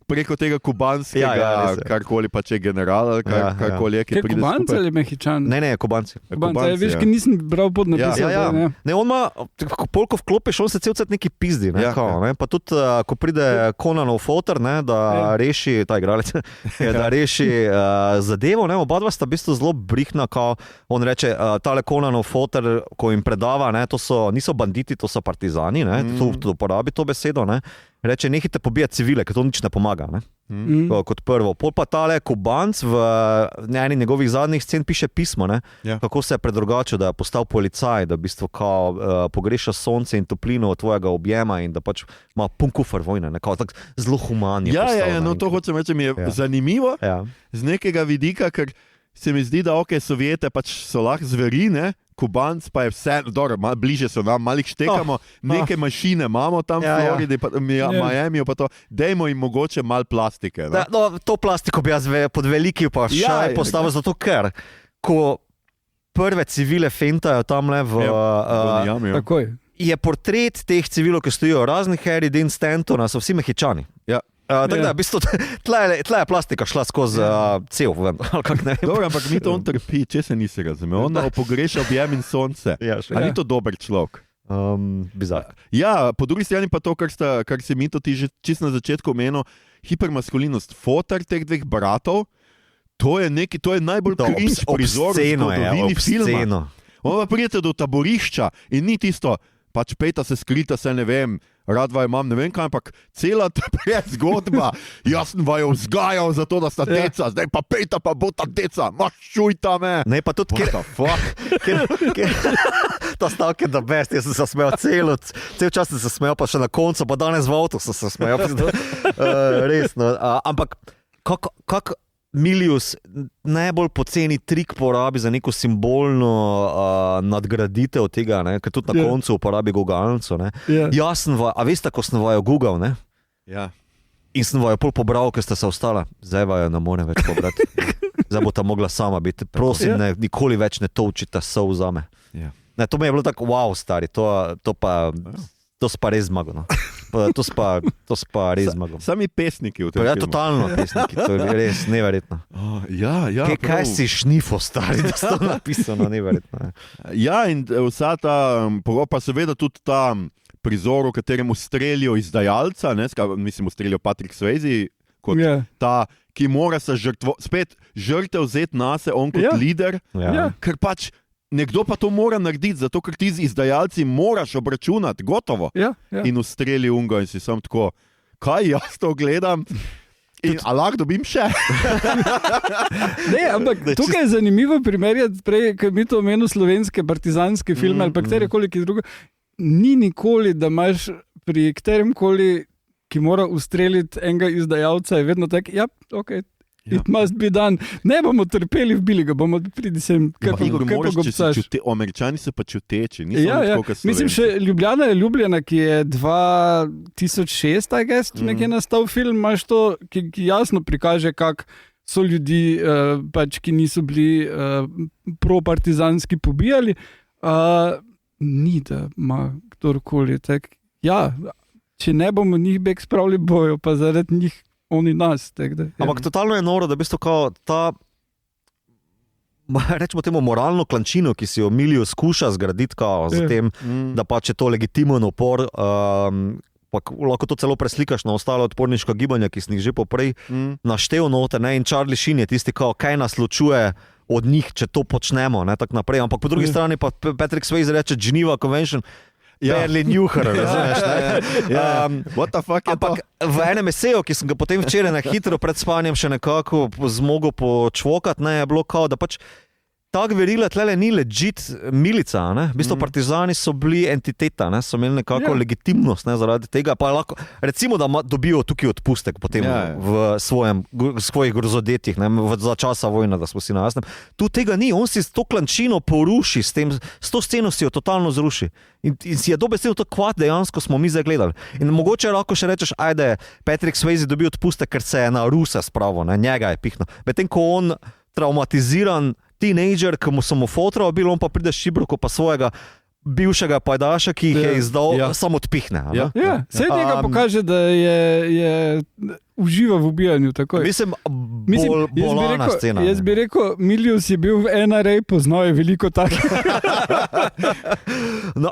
Preko tega kubanskega, karkoli pa če je general, karkoli je, ki pride skupaj. Kubanci ali Mehičan? Ne, Kubanci. Veš, ki nisem bral podnapisal. Ne, on ima, polko vklopiš, on se cel cel neki pizdi. Pa tudi, ko pride Conanov fotor, da reši, ta igralec, da reši zadevo, oba dva sta v bistvu zelo brihna, kao on reče, tale Conanov fotor, ko jim predava, niso banditi, to so partizani, tu uporabi to besedo, reče, nehajte pobijati civile, ker to nič ne pomaga. Kot prvo. Pol pa tale Kubanc v eni njegovih zadnjih scen piše pismo, kako se je predrugačil, da je postal policaj, da v bistvu pogreša sonce in toplino od tvojega objema in da pač ima pun kufer vojne. Tak zelo human je postal. No to hočem reči, mi je zanimivo z nekega vidika, ker se mi zdi, da Sovjete pač so lahko zveri, Kubanc pa je vse, dobro, bliže so nam, malih štekamo, neke mašine imamo tam v Floridi, Miami, pa to, dajmo jim mogoče malo plastike. To plastiko bi jaz pod veliki vprašaj postavil, zato ker, ko prve civile fentajo tamle v Miami, je portret teh civilov, ki stojijo raznih Harry Dean Stantona, so vsi Mehičani. Tako da, v bistvu, tle je plastika šla skozi cev. Dobro, ampak mi to on trpi, če se nisi razumel. On pogreša objem in sonce. Ali ni to dober človek? Bizar. Ja, po drugi strani pa to, kar si mi to ti že čisto na začetku omenil, hipermaskulinost. Fotor teh dveh bratov, to je najbolj cringe prizor v zgodovini filma. On pa prijete do taborišča in ni tisto, pač pejta se skrita, se ne vem, radva imam, ne vem kaj, ampak cela ta zgodba, jaz sem vaju vzgajal za to, da sta deca, zdaj pa pejta pa bo ta deca, maščujta me. Ne, pa tudi ta stavek je the best, jaz sem se smejal cel čas sem se smejal, pa še na koncu, pa danes v avtu sem se smejal. Resno, ampak kako Milius najbolj poceni trik porabi za neko simbolno nadgraditev tega, ker tudi na koncu uporabi gugalnico. Jaz sem a veste, ko sem vaju Google, in sem vaju pol pobral, ker ste se ostala, zdaj vaju ne more več pobrati. zdaj bo ta mogla sama biti. Prosim, ne, nikoli več ne točite sol za me. Ja. Ne, to mi je bilo tako, wow, stari, to pa res zmago. No. To pa res zmago. Sami pesniki v tem Ja, filmu. totalno pesniki, to je res neverjetno. Kaj si šnifo, stari, da so napisano, neverjetno. Ja, in vsa ta, pa seveda tudi ta prizor, v katerem ustrelijo izdajalca, mislim, ustrelijo Patrick Swayze, kot ta, ki mora se spet žrtev vzeti nase, on kot lider, ker pač nekdo pa to mora narediti, zato ker ti z izdajalci moraš obračunati, gotovo. In ustreli unga in si sam tako, kaj jaz to gledam? In lahko dobim še. Ne, ampak tukaj je zanimivo primerjati prej, ker mi to omenil slovenske partizanske filme ali pa katerekoli drugo. Ni nikoli, da imaš pri kateremkoli, ki mora ustreliti enega izdajalca, je vedno tak, ok, it must be done. Ne bomo trpeli v bili, ga bomo pridi sem, kaj pa gobcaš. Američani so pa čuteči. Mislim, še Ljubljana je ljubljena, ki je 2006, I guess, nekje nastal film, imaš to, ki jasno prikaže, kak so ljudi, pač, ki niso bili pro-partizanski pobijali. Ni, da ima kdorkoli. Če ne bomo njih beg spravili bojo, pa zaradi njih oni nas. Ampak totalno je noro, da v bistvu kao ta, rečemo temu, moralno klančino, ki si jo Milijo skuša zgraditi, za tem, da pač je to legitimen upor, pa lahko to celo preslikaš na ostale odporniška gibanja, ki si jih že poprej naštel noter, in Charlie Sheen je tisti, kaj nas ločuje od njih, če to počnemo, tako naprej. Ampak po drugi strani pa Patrick Swayze reče Geneva Convention, barely knew her, razumeš, ne? What the fuck je to? Ampak v enem eseju, ki sem ga potem včeraj na hitro pred spanjem še nekako zmogel počvokati, je bilo kao, da pač ta gverila tlele ni legit milica, ne? V bistvu partizani so bili entiteta, ne? So imeli nekako legitimnost, ne? Zaradi tega, pa lahko, recimo, da dobijo tukaj odpustek potem v svojih grozodetjih, ne? Za časa vojne, da smo si na jasnem. Tu tega ni, on si to klančino poruši, s to sceno si jo totalno zruši. In si je dobesedno to kvat, dejansko smo mi zdaj gledali. In mogoče lahko še rečeš, ajde, Patrick Swayze dobi odpustek, ker se je na Rusa spravil, ne? Njega je pihnil. Medtem ko on traumatiziran teenager, ki mu so mu fotra bil, on pa pride šibruko pa svojega bivšega pajdaša, ki jih je izdal, samo odpihne. Saj njega pokaže, da je uživa v ubijanju. Takoj. Mislim, bolana scena. Jaz bi rekel, Milius je bil v NRA, poznal je veliko takih.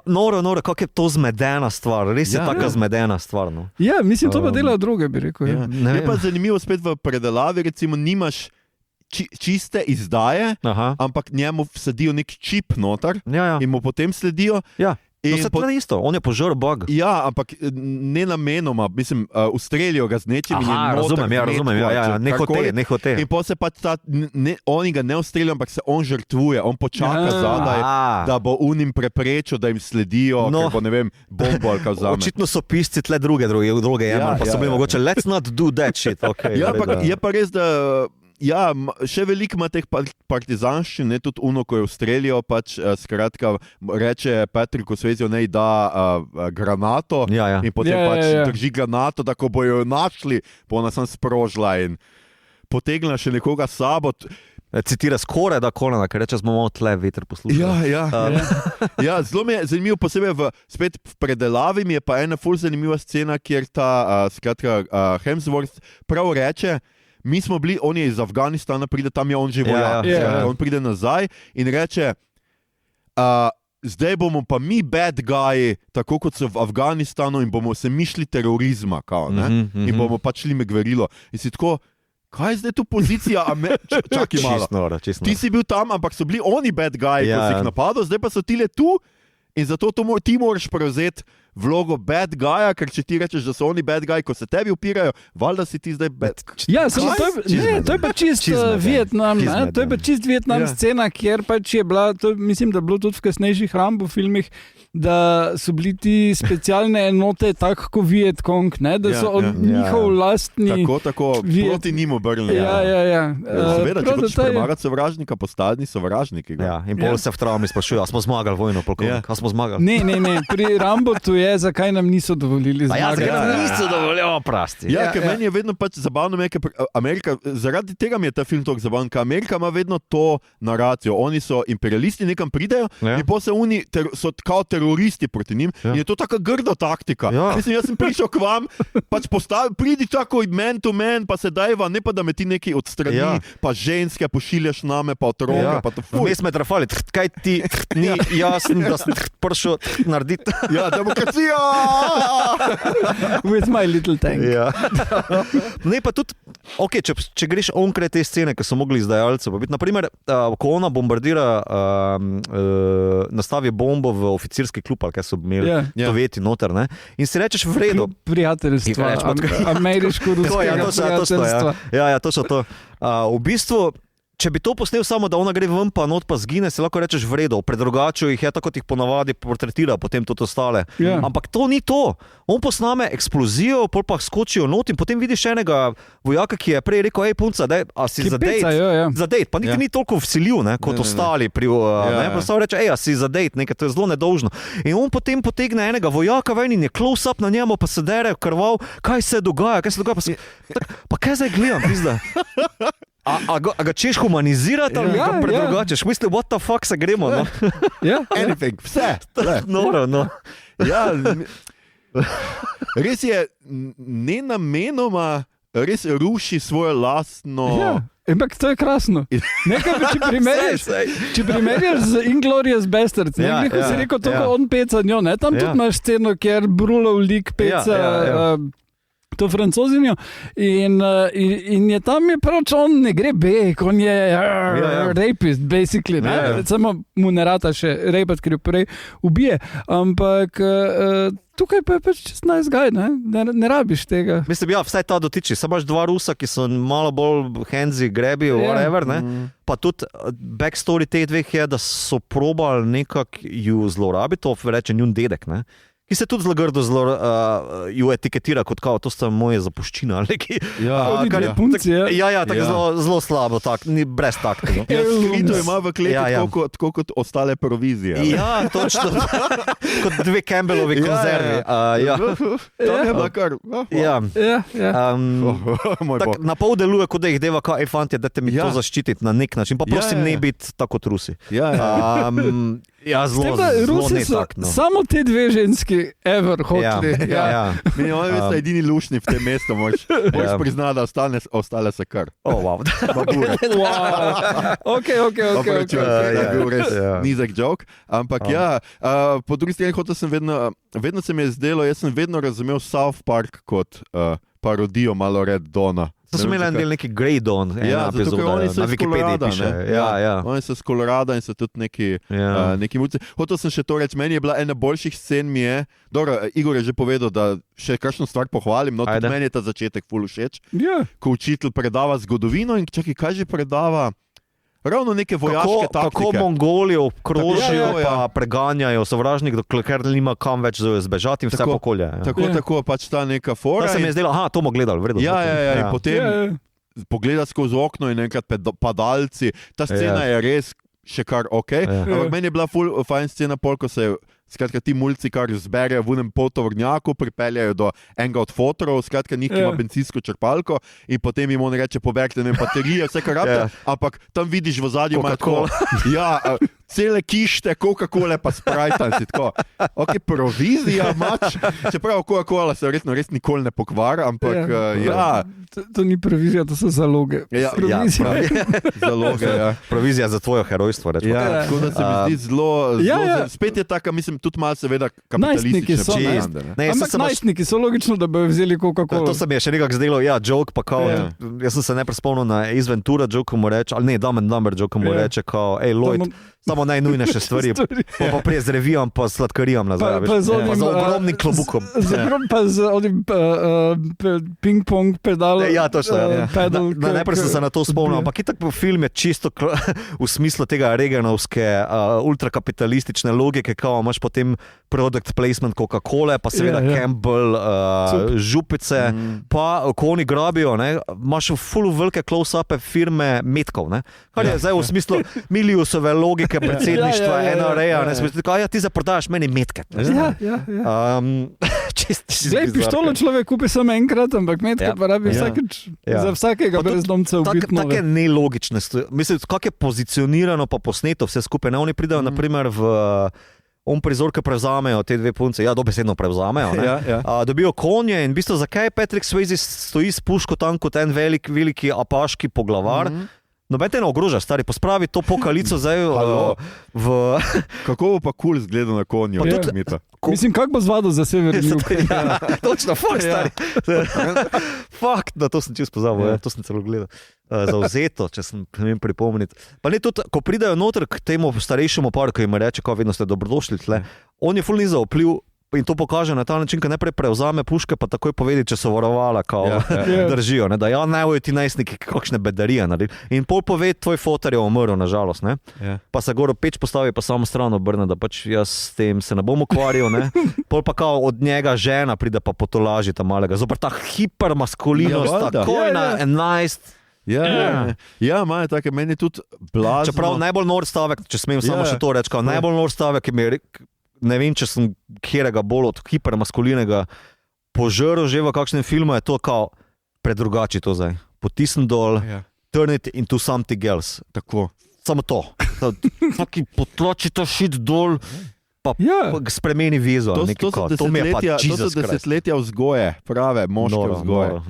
Noro, kako je to zmedena stvar, res je taka zmedena stvar. No. Ja, mislim, to pa dela druge, bi rekel. Je pa zanimivo spet v predelavi, recimo nimaš čiste izdaje, ampak njemu vsadijo nek čip noter in mu potem sledijo. No, se tle isto, on je požrl bug. Ja, ampak ne namenoma, mislim, ustrelijo ga z nečim in je noter. Nehote. In potem se pač oni ga ne ustrelijo, ampak se on žrtvuje, on počaka zadaj, da bo unim preprečil, da jim sledijo, ker bo, ne vem, bombo ali kaj vzame. Očitno so pisci tle druge jemali, pa so bili mogoče, let's not do that shit. Je pa res, da še veliko ima teh partizanščin, tudi uno, ko je ustrelijo, pač skratka reče Patricku Swayze, naj da granato in potem pač drži granato, da ko bojo našli, bo ona sam sprožila in potegla še nekoga s sabo. Citira skoraj da Konana, ker reče, smo malo tle veter poslušali. Ja, zelo mi je zanimivo, posebej spet v predelavi mi je pa ena ful zanimiva scena, kjer ta skratka Hemsworth prav reče, mi smo bili, on je iz Afganistana, pride tam, je on že vojak. On pride nazaj in reče, zdaj bomo pa mi bad guyi, tako kot so v Afganistanu in bomo se mišli terorizma, in bomo pač šli me gverilo. In si tako, kaj je zdaj tu pozicija? Čakaj malo. Ti si bil tam, ampak so bili oni bad guyi, ko si jih napadal, zdaj pa so tile tu in zato ti moraš prevzeti vlogo bad guya, ker če ti rečeš, da so oni bad guy, ko se tebi upirajo, valjda si ti zdaj bad guy. Ja, to je pa čist Vietnam, to je pa čist Vietnam scena, kjer pač je bila, mislim, da je bilo tudi v kasnejših Rambo filmih, da so bili ti specialne enote tako kot Viet Cong, da so njihov lastni... Tako, proti njim obrnili. Seveda, če hočeš premagati sovražnika, postani sovražniki. In pol se v travmi sprašuje, a smo zmagali vojno, polkovnik, a smo zmagali? Ne, pri Rambotu je je, zakaj nam niso dovolili zmagati. Niso dovolili, oprosti. Ker meni je vedno pač zabavno, ker Amerika, zaradi tega mi je ta film tako zabaven, ker Amerika ima vedno to naracijo. Oni so imperialisti, nekam pridejo in pa se oni so kao teroristi proti njim in je to taka grda taktika. Mislim, jaz sem prišel k vam, pač pridi tako man to man, pa se dajva, ne pa da me ti neki odstrani, pa ženske pošiljaš name, pa otroke, pa to fuj. Vmes me trafali, kaj ti ni jasno, da sem prišel narediti. Ja, demokracija! With my little tank. Ne, pa tudi, če greš onkraj te scene, ki so mogli izdajalcev, pa biti, naprimer, ko ona bombardira, nastavi bombo v oficirski klub, ali kaj so imeli, to veti noter, ne? In si rečeš v redu. Prijateljstva, ameriško-ruskega prijateljstva. Ja, to so to. V bistvu, če bi to posnel samo, da ona gre ven pa not pa zgine, si lahko rečeš v redu. Pred drugačo jih je tako, kot jih ponavadi portretira, potem tudi ostale. Ampak to ni to. On posname eksplozijo, pol pa skočijo not in potem vidiš enega vojaka, ki je prej rekel, punca, a si za dejt? Za dejt, pa niti ni toliko vsiljiv, kot ostali. Pa samo reče, a si za dejt, nekaj, to je zelo nedolžno. In on potem potegne enega vojaka ven in je close up na njemu, pa se dere krval, kaj se dogaja, pa kaj zdaj gledam, pizda? A ga češ humanizirati ali ga predrugačeš? Mislim, what the fuck se gremo, no? Anything, vse. Noro, no. Ja, res je nenamenoma, res ruši svojo lastno... Ampak to je krasno. Nekaj, če primerjaš z Inglourious Basterds, nekaj si rekel, to on peca njo, ne? Tam tudi imaš sceno, kjer Brulov lik peca... To francozinjo in je tam je prav, on ne gre beg, on je rapist, basically, ne? Samo mu ne rata še rapat, ker jo prej ubije, ampak tukaj pa je pač čist nice guy, ne rabiš tega. Mislim, vsaj ta dotiči, samo imaš dva Rusa, ki so malo bolj handsy, grebi, whatever, ne? Pa tudi backstory teh dveh je, da so probali nekako ju zlorabiti, to reče njun dedek, ne? Ki se tudi zelo grdo ju etiketira kot kao, to sta moje zapuščine ali neki. Tako zelo slabo, brez takta. Skrito ima v kleti tako kot ostale provizije. Ja, točno. Kot dve Campbellovi konzervi. To je bila kar... Na pol deluje, kot da jih deva kao, fantje, dajte mi to zaščititi na nek način, pa prosim ne biti tako kot Rusi. Zelo netakno. Samo te dve ženski ever hoteli. Mi smo edini lušni v tem mestu, moš priznati, da ostale se kar. Wow. Ok. Bil res nizek joke, ampak po drugi strani hotel sem vedno se mi je zdelo, jaz sem vedno razumel South Park kot parodijo malo Red Dawna. To so imeli en del neki Grey Dawn, zato ker oni so na Wikipediji piše. Oni so iz Kolorada in so tudi neki mulci. Hotel sem še to reči, meni je bila ena boljših scen mi je, dobro, Igor je že povedal, da še kakšno stvar pohvalim, no tudi meni je ta začetek ful všeč, ko učitelj predava zgodovino in čakaj, kaj že predava? Ravno neke vojaške taktike. Kako Mongoli obkrožijo pa preganjajo sovražnik, dokler nima kam več zbežati in vse pokolje. Tako pač ta neka fora. Da se mi je zdelo, to bomo gledali, v redu. In potem pogleda skozi okno in enkrat padalci. Ta scena je res še kar ok, ampak meni je bila ful fajn scena, ko se skratka ti mulci kar zberejo v unem poltovornjaku, pripeljajo do enega od fotorov, skratka njih ima bencinsko črpalko in potem jim on reče, poberite baterije, vse kar rabite, ampak tam vidiš v zadnjem tako, cele kište, Coca-Cola pa Sprite, si tako, ok, provizija mač, čeprav Coca-Cola se res nikoli ne pokvara, ampak To ni provizija, to so zaloge. Zaloge, Provizija za tvojo herojstvo, rečemo. Tako da se mi zdi zelo, spet je taka, mislim, tudi malo seveda kapitalistična. Ampak najstniki so logično, da bi vzeli Coca-Cola. To se mi je še nekako zdelo, joke pa kao, jaz sem se najprej spomnil na Ace Ventura joke, mu reče, ali ne, Dumb and Dumber joke, mu reče kao, Lloyd, samo najnujnejše stvari, pa prije z revijam, pa sladkarijam nazaj, pa z ogromnim klobukom. Pa z onim ping-pong pedalom. Točno. Najprej sem se na to spomnil, ampak itak film je čisto v smislu tega Reaganovske ultrakapitalistične logike, kao imaš potem product placement Coca-Cola, pa seveda Campbell, župice, pa ko oni grabijo, imaš ful velike close-upe firme metkov, kar je zdaj v smislu Miliusove logike, ameriške predsedništva, NRA, ti zaprodajaš meni metke. Glej, pištolo človek kupi samo enkrat, ampak metke pa rabi vsakeč za vsakega brezdomca ubiti. Take nelogične stvari. Mislim, kako je pozicionirano pa posneto vse skupaj. Oni pridajo naprimer v prizor, ki prevzamejo te dve punce, dobesedno prevzamejo, dobijo konje in v bistvu zakaj Patrick Swayze stoji s puško tam kot en veliki apaški poglavar. Noben te ne ogroža, stari, pospravi to pokalico zdaj v... Kako bo pa cool zgledal na konju? Mislim, kako bo zvadil za severni jug. Točno, stari. Fakt, to sem čisto pozabil, to sem celo gledal. Zavzeto, če sem imel pripomniti. Pa ne tudi, ko pridajo noter k temu starejšemu paru, ki jim reče, kako vedno ste dobrodošli tle, on je ful nizal vpliv in to pokaže na ta način, ko najprej prevzame puške, pa takoj povedi, če so varovala, držijo, da ne bojo ti najstniki kakšne bedarije naredili. In pol pove, tvoj fotar je umrl, nažalost, pa se gor peč postavi, pa samo stran obrne, da pač jaz s tem se ne bom ukvarjal, pol pa kao od njega žena pride pa potolaži ta malega, zopet ta hipermaskulinost, takoj na 11. Ja, imajo take, meni tudi blazno. Čeprav najbolj nor stavek, če smem samo še to reči, najbolj nor stavek, ki mi je ne vem, če sem kjerega bolj od hipermaskulinega požrl že v kakšnem filmu, je to kao predrugači to zdaj. Potisni dol, turn it into something else. Tako. Samo to. Potlači to shit dol, pa spremeni vezo. To so desetletja vzgoje, prave moške vzgoje.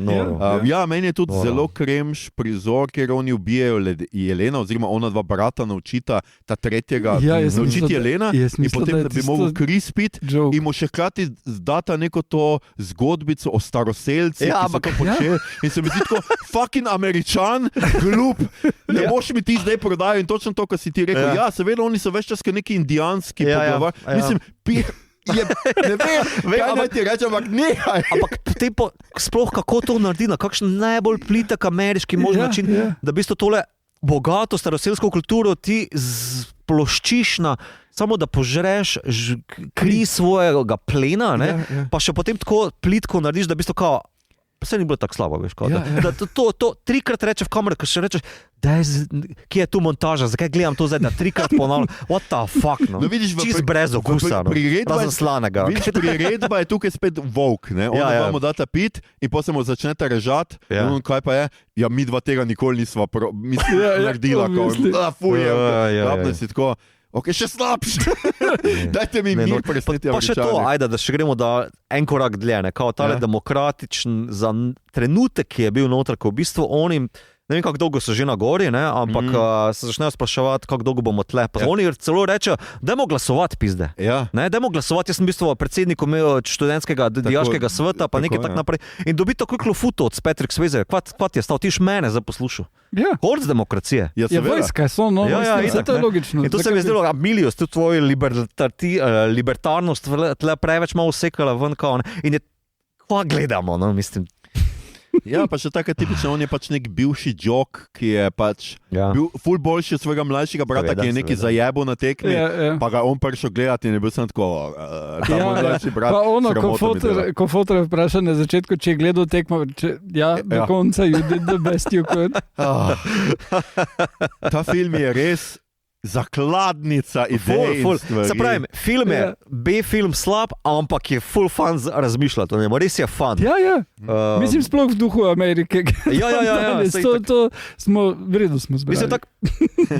Meni je tudi zelo kremš prizor, kjer oni ubijajo Jelena, oziroma ona dva brata naučita ta tretjega naučiti Jelena in potem, da bi mogel kri spiti in mu še hkrati data neko to zgodbico o staroselci, ki so to počeli. In se mi zdi tako, fucking Američan, glup, ne boš mi ti zdaj prodajal in točno to, kar si ti rekel. Seveda, oni so več čas neki indijanski poglavar. Mislim, ne vem, kaj naj ti rečem, ampak nehaj. Ampak potem sploh kako to naredi, na kakšen najbolj plitek ameriški možen način, da v bistvu tole bogato staroselsko kulturo ti sploščiš na samo da požreš kri svojega plena, pa še potem tako plitko narediš, da v bistvu kao, pa se ni bilo tako slabo, veš, kao, da to trikrat reče v kameru, ko še rečeš, kje je tu montaža, zakaj gledam to zdaj, da trikrat ponavljam, what the fuck, no, čist brez okusa, razen slanega. Vidiš, priredba je tukaj spet volk, ona vam data pit in potem mu začnete režati, kaj pa je, mi dva tega nikoli nisva naredila, fujem, si tako, ok, še slabši. Dajte mi mir presneti. Pa še to, ajde, da še gremo en korak dlje, kao tale demokratičen za trenutek, ki je bil noter, ko v bistvu onim, ne vem, kako dolgo so že na gori, ampak se začnejo spraševati, kako dolgo bomo tle. Pa oni celo rečejo, dajmo glasovati, pizde. Dajmo glasovati, jaz sem v bistvu predsednik študentskega dijaškega sveta, pa nekaj tak naprej. In dobi tako klofuto od Patrick Swayze, kvat je stal, tiš mene za poslušal. Horc demokracije. Vojska so, to je logično. In to se mi je zdelo, Milius, tudi tvoj libertarnost tle preveč malo sekala ven, in je, kva gledamo, mislim. Ja, pa še taka tipična, on je pač nek bivši jok, ki je pač bil ful boljši od svojega mlajšega brata, ki je neki zajebo na tekmi, pa ga on prišel gledati in je bil sem tako, ta moj mlajši brat. Pa ono, ko fotor vpraša na začetku, če je gledal tekmo, do konca, you did the best you could. Ta film je res zakladnica idej in stvari. Se pravim, film je B-film slab, ampak je full fun razmišljati o njemu, res je fun. Mislim, sploh v duhu Amerike. To smo, v redu smo zbrali. Mislim, tako,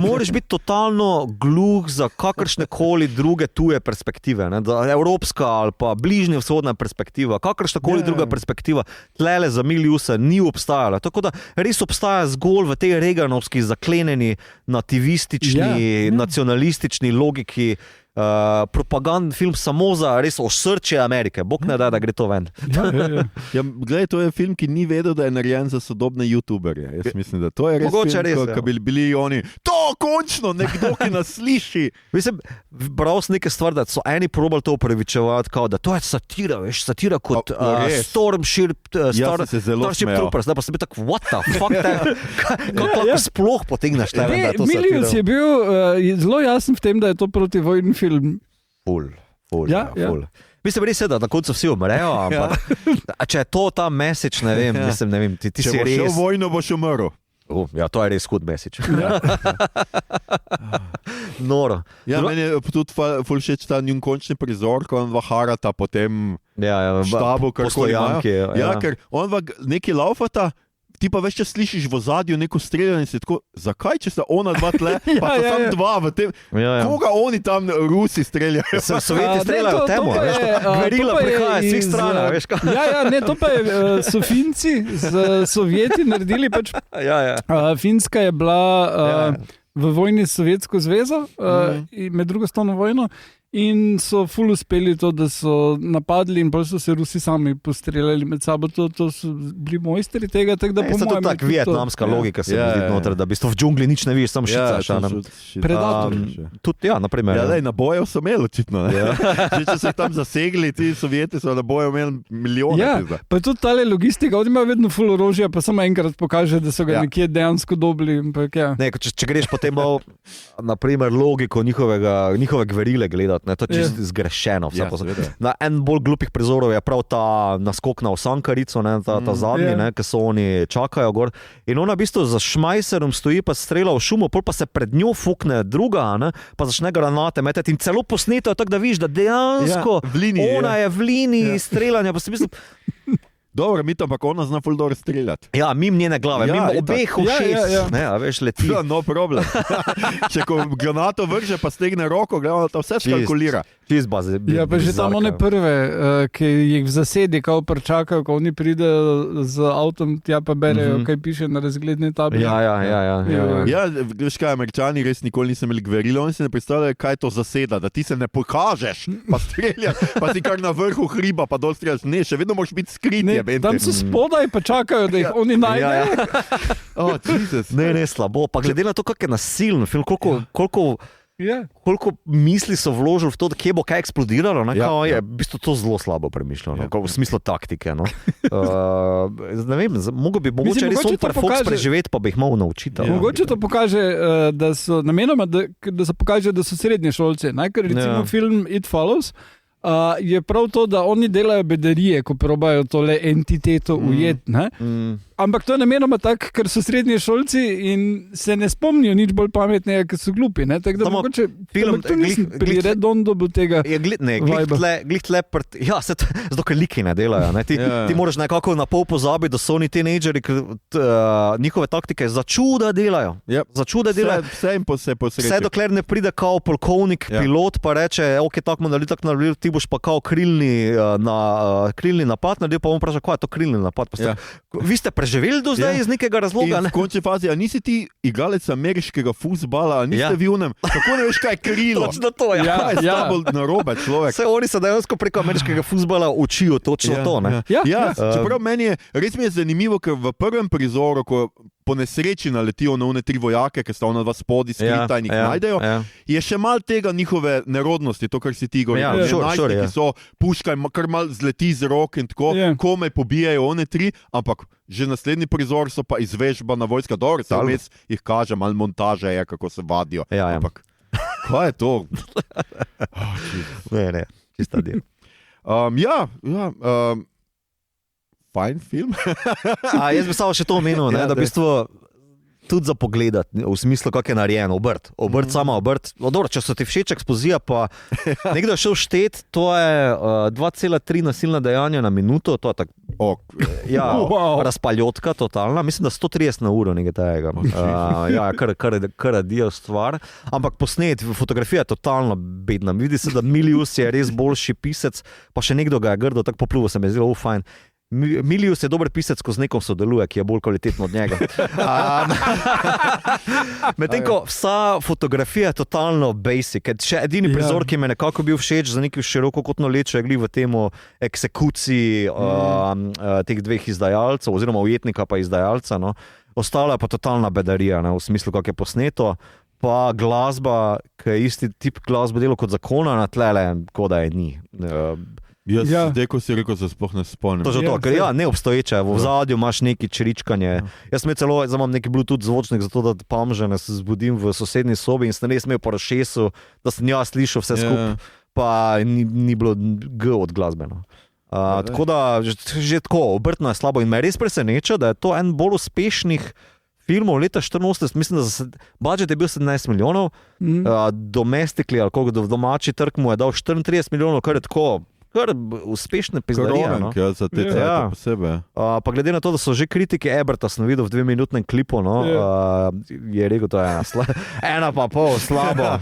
moraš biti totalno gluh za kakršne koli druge tuje perspektive, evropska ali pa bližnja vzhodna perspektiva, kakršna koli druga perspektiva, tlele za Miliusa ni obstajala. Tako da res obstaja zgolj v tej reganovski zakleneni nativistični nacionalistični logiki propagandni film samo za res osrčje Amerike. Bog ne da gre to ven. Glej, to je film, ki ni vedel, da je narejen za sodobne youtuberje. Jaz mislim, da to je res mogoče film, ko bi bili oni, to končno, nekdo, ki nas sliši. Mislim, bral sem nekaj stvar, da so eni probali to upravičevati, kao, da to je satira, veš, satira kot Starship Troopers. Da pa sem bil tako, what the fuck, kako sploh potegneš tebe, da je to satira. Milius je bil zelo jasen v tem, da je to protivojni film. Ful. Mislim, res je, da na koncu vsi umrejo, ampak če je to ta message, ne vem, ti si res... Če boš šel vojno, boš umrl. Ja, to je res hud message. Noro. Ja, meni je tudi ful všeč ta njun končni prizor, ko on vaharata po tem štabu, kar postojanki. Ja, ker on neki laufata, ti pa več čas slišiš v ozadju neko streljanje in si tako, zakaj, če sta ona dva tle, pa sta tam dva v tem, koga oni tam Rusi streljajo? Sovjeti streljajo temu, gverila prihaja s svih strana, veš kaj? Ne, to pa so Finci z Sovjeti naredili, pač Finska je bila v vojni s Sovjetsko zvezo, med drugo svetovno vojno, in so ful uspeli to, da so napadli in so se Rusi sami postreljali med sabo. To so bili mojstri tega, tako da po mojem... To je tako vietnamska logika se mi zdi noter, da bi v džungli nič ne vidiš, samo šicaš. Predator. Tudi naprimer. Nabojev so imeli očitno. Če so jih tam zasegli, ti Sovjeti so nabojev imeli milijone. Pa tudi tale logistika, oni imajo vedno ful orožja, pa samo enkrat pokaže, da so ga nekje dejansko dobili. Če greš potem malo, naprimer, logiko njihove gverile gledati, to je čisto zgrešeno. Na en bolj glupih prizorov je prav ta naskok na osankarico, ta zadnji, ki so oni čakajo gor. In ona v bistvu za šmajserom stoji, pa strela v šumo, pol pa se pred njo fukne druga, pa začne granate metati in celo posneto je tako, da vidiš, da dejansko ona je v liniji streljanja. Pa se v bistvu... Dobro, mi to ampak ona zna ful dobro streljati. Ja, mim njene glave, mim obeh ušes. Ne, veš, leti. No problem. Če ko granato vrže, pa stegne roko, gledamo, da vse skalkulira. Ja, pa že tam one prve, ki jih v zasedi kao pričakajo, ko oni pridejo z avtom, tja pa berejo, kaj piše na razgledni tabli. Ja, veš kaj, Američani res nikoli niso imeli gverila, oni si ne predstavljajo, kaj to zaseda, da ti se ne pokažeš, pa streljaš, pa si kar na vrhu hriba, pa dol streljaš. Ne, še vedno moraš biti skrit. Tam so spodaj, pa čakajo, da jih oni najdejo. Ne, slabo. Pa glede na to, kak je nasilen film, koliko misli so vložili v to, kje bo kaj eksplodiralo, je v bistvu to zelo slabo premišljeno, v smislu taktike. Ne vem, mogoče res Super Fox preživeti, pa bi jih malo naučiti. Mogoče to pokaže, da so namenoma, da se pokaže, da so srednje šolci. Ker recimo film It Follows, je prav to, da oni delajo bedarije, ko probajo tole entiteto ujeti. Ampak to je namenoma tako, ker so srednji šolci in se ne spomnijo nič bolj pametnega, ker so glupi. Tako da mogoče film pri Redondo bo tega zato ker liki ne delajo. Ti moraš nekako na pol pozabiti, da so oni teenageri, ker njihove taktike za čuda delajo. Vse dokler ne pride kao polkovnik, pilot, pa reče, ok, tako naredil, ti boš pa kao krilni napad naredil, pa bom vprašal, kaj je to krilni napad. Vi ste preživeli do zdaj iz nekega razloga? V končni fazi, a nisi ti igralec ameriškega fuzbala, a niste vi v nem? Kako ne veš, kaj je krilo? Točno to, Kaj je s tabo narobe, človek? Vse oni se dejansko preko ameriškega fuzbala učijo točno to. Čeprav meni je, res mi je zanimivo, ker v prvem prizoru, ko po nesreči naletijo na one 3 vojake, ki sta ona dva spodi skrita in jih najdejo, je še mal tega njihove nerodnosti, to, kar si ti govoril. Ki so puška, kar mal zleti z rok in tako, komaj pobijajo one 3, ampak že naslednji prizor so pa izvežba na vojska. Dobro, se vmes jih kaže, mal montaže je, kako se vadijo. Ampak, kaj je to? Ne, čista del. Fajn film. Jaz bi samo še to omenil, da v bistvu tudi za pogledati, v smislu, kako je narejen obrt. Sama obrt. Dobro, če so ti všeč eksplozija, pa nekdo je šel štet, to je 2,3 nasilna dejanja na minuto, to je tako, razpaljotka totalna, mislim, da 130 na uro nekaj tega. Kar radijo stvar, ampak posnet, fotografija je totalno bedna. Vidi se, da Milius je res boljši pisec, pa še nekdo ga je grdo, tako popluvo se mi je zelo fajn. Milius je dober pisec, ko z nekom sodeluje, ki je bolj kvalitetno od njega. Medtem ko vsa fotografija je totalno basic. Še edini prizor, ki mi je nekako bil všeč za neki širokokotno lečo, je glih v temu eksekuciji teh 2 izdajalcev, oziroma ujetnika pa izdajalca. Ostala je pa totalna bedarija, v smislu, kako je posneto. Pa glasba, ki je isti tip glasbe delo kot zakona na tlele, kot da je ni. Zdaj, ko si rekel, se sploh ne spomnim. To je to, ker neobstoječe, v zadju imaš neki čiričkanje. Jaz imam neki Bluetooth zvočnik, zato da pamžene se zbudim v sosednji sobi in sem res imel po razšesu, da sem jaz slišal vse skupaj, pa ni bilo G od glasbe. Tako da, že tako, obrtno je slabo in me res preseneča, da je to en bolj uspešnih filmov leta 84, mislim, da budžet je bil 17 milijonov, domestically, ali koliko domači trg mu je dal 34 milijonov, kar je tako, kar uspešne pizdarije. No? Za te cajte posebej. Pa glede na to, da so že kritike Eberta, sem videl v 2-minutnem klipu, je rekel, to je ena pa pol, slabo.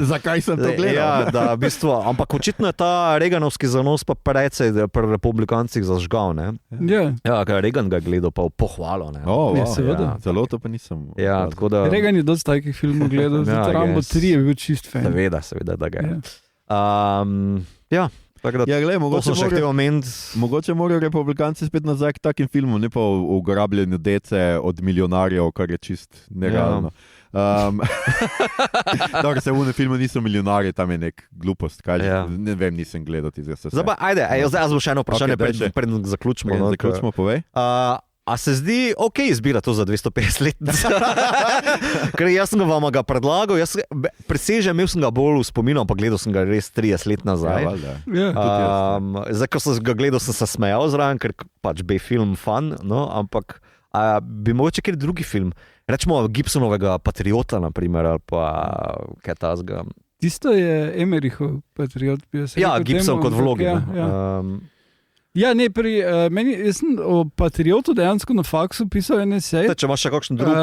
Zakaj sem to gledal? Ja, da, v bistvu, ampak očitno je ta Reaganovski zanos pa precej pri republikancih zažgal, ne? Ja, ker Reagan ga je gledal pa v pohvalo, ne? Seveda. Celo to pa nisem. Ja, tako da... Reagan je dosti takih filmov gledal, zato Rambo 3 je bil čist fan. Seveda, da ga je. Ja. Ja, gled, mogoče morajo republikanci spet nazaj k takim filmom, ne pa v ugrabljenju dece od milijonarjev, kar je čist nerealno. Dobro, se v filmu niso milijonarji, tam je nek glupost, ne vem, nisem gledal tizga se. Zdaj bo še eno vprašanje, preden zaključimo. Zaključimo, povej. A se zdi ok izbira to za 250 let? Ker jaz sem vam ga predlagal, presežem, imel sem ga bolj v spominu, ampak gledal sem ga res 30 let nazaj. Zdaj, ko sem ga gledal, sem se smejal zraven, ker pač bi film fan, no, ampak bi mogoče kjer drugi film, rečemo Gibsonovega Patriota, naprimer, ali pa kaj tazga. Tisto je Emerichov Patriot. Ja, Gibson kot vlogi. Ja, ne, jaz sem o Patriotu dejansko na faksu pisal en esej. Če imaš še kakšen drug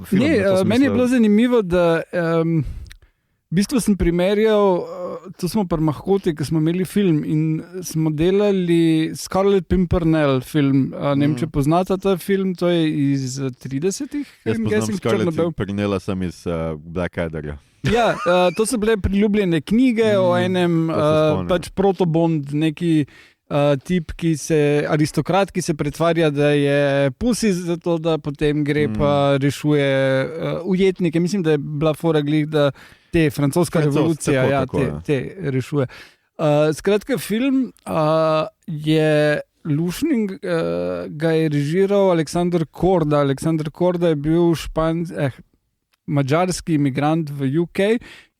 film? Meni je bilo zanimivo, da v bistvu sem primerjal, to smo pri Mahkoti, ko smo imeli film in smo delali Scarlet Pimpernel film. Ne vem, če poznate ta film, to je iz 30-ih. Jaz poznam Scarlet Pimpernela, sem iz Blackadderja. Ja, to so bile priljubljene knjige o enem pač protobond, neki tip, aristokrat, ki se pretvarja, da je pusi za to, da potem gre pa rešuje ujetnike. Mislim, da je bila fora glih, da te francoska revolucija te rešuje. Skratka, film je lušning, ga je režiral Alexander Korda. Alexander Korda je bil mađarski imigrant v UK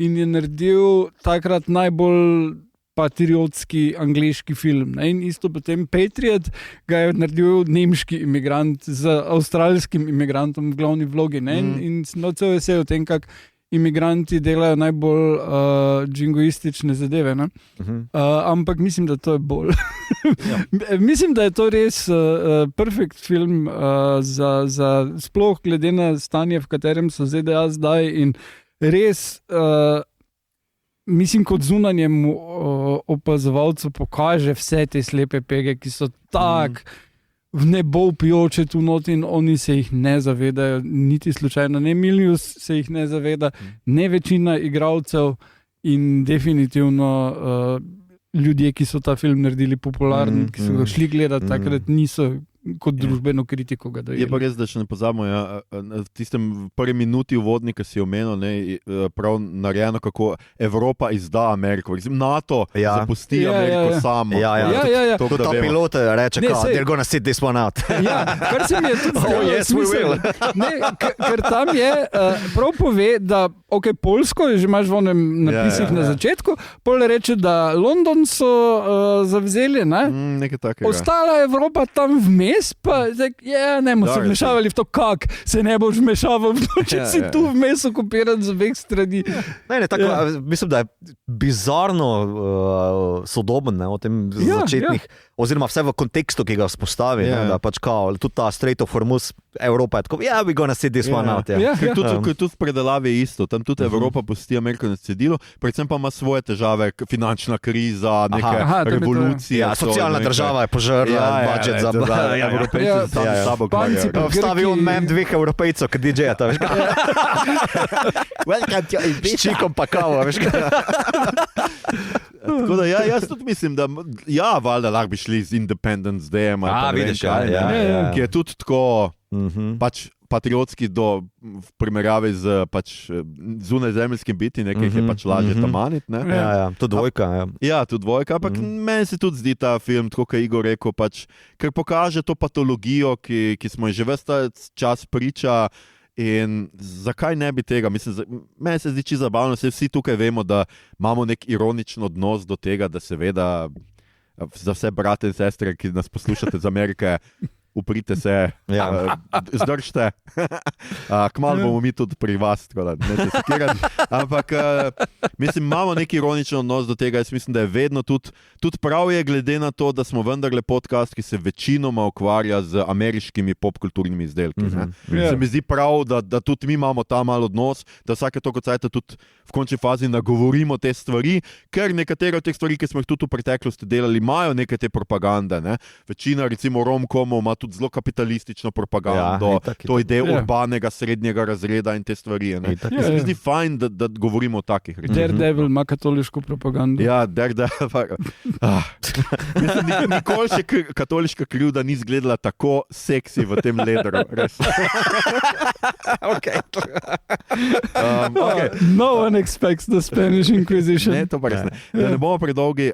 in je naredil takrat najbolj patriotski angleški film. In isto potem Patriot ga je naredil nemški imigrant z avstralskim imigrantom v glavni vlogi. In cel vesel o tem, kako imigranti delajo najbolj džingoistične zadeve. Ampak mislim, da to je bolj. Mislim, da je to res perfekt film za sploh glede na stanje, v katerem so ZDA zdaj in res mislim, kot zunanjemu opazovalcu pokaže vse te slepe pege, ki so tak v nebo vpijoče tu not in oni se jih ne zavedajo, niti slučajno. Ne Milius se jih ne zaveda, ne večina igralcev in definitivno ljudje, ki so ta film naredili popularen, ki so ga šli gledati, takrat niso kot družbeno kritiko ga dajo. Je pa res, da še ne pozabimo, v tistem prvi minuti uvodnika si omenil, prav narejeno, kako Evropa izda Ameriko. NATO zapusti Ameriko samo. To pilot reče, they're gonna sit this one out. Ja, kar se mi je tudi smiselno. Ker tam je, prav pove, da Poljsko, že imaš v onem napisih na začetku, pol reče, da London so zavzeli, nekaj takega. Ostala Evropa tam vmes, pa ne bomo se vmešavali v to, kak se ne boš vmešaval v to, če si tu vmes okupiran z obeh strani. Mislim, da je bizarno sodoben o tem začetnih, oziroma vse v kontekstu, ki ga vzpostavi, da pač kao, tudi ta Strait of Hormuz, Evropa je tako, we gonna sit this one out. Tudi v predelavi je isto, tam tudi Evropa pusti Ameriko na cedilu, predvsem pa ima svoje težave, finančna kriza, neke revolucije. Socialna država je požrla budžet za Evropejci sami s sabo. Vstavi on mem dveh Evropejcev, ki DJ-ja, veš kaj? Welcome to Ibiza. S čikom pa kavo, veš kaj? Tako da jaz tudi mislim, da valjda lahko bi šli z Independence Day-em, ki je tudi tako pač patriotski v primerjavi z zunajzemeljskim biti, nekaj je pač lažje tamaniti. To dvojka. Ja, to dvojka, ampak meni se tudi zdi ta film, tako kot je Igor rekel, ker pokaže to patologijo, ki smo že ves ta čas priča. In zakaj ne bi tega? Mislim, meni se zdi čisto zabavno, vsi tukaj vemo, da imamo nek ironičen odnos do tega, da seveda za vse brate in sestre, ki nas poslušate iz Amerike, uprite se, zdržite. Kmalu bomo mi tudi pri vas, tako da ne se sekirati. Ampak mislim, imamo neki ironičen odnos do tega. Jaz mislim, da je vedno tudi prav je glede na to, da smo vendarle podcast, ki se večinoma ukvarja z ameriškimi popkulturnimi izdelki. Se mi zdi prav, da tudi mi imamo ta mal odnos, da vsake toliko cajta tudi v končni fazi nagovorimo te stvari, ker nekatere od teh stvari, ki smo jih tudi v preteklosti delali, imajo neke te propagande. Ne? Večina, recimo rom-komov, ima tudi zelo kapitalistično propagando, to idejo urbanega srednjega razreda in te stvari. Se mi zdi fajn, da govorimo o takih rečeh. Daredevil ima katoliško propagando. Ja, Daredevil. Mislim, nikoli še katoliška krivda ni izgledala tako seksi v tem lederu. Res. Okay. No one expects the Spanish Inquisition. Ne, to pa res ne. Da ne bomo predolgi.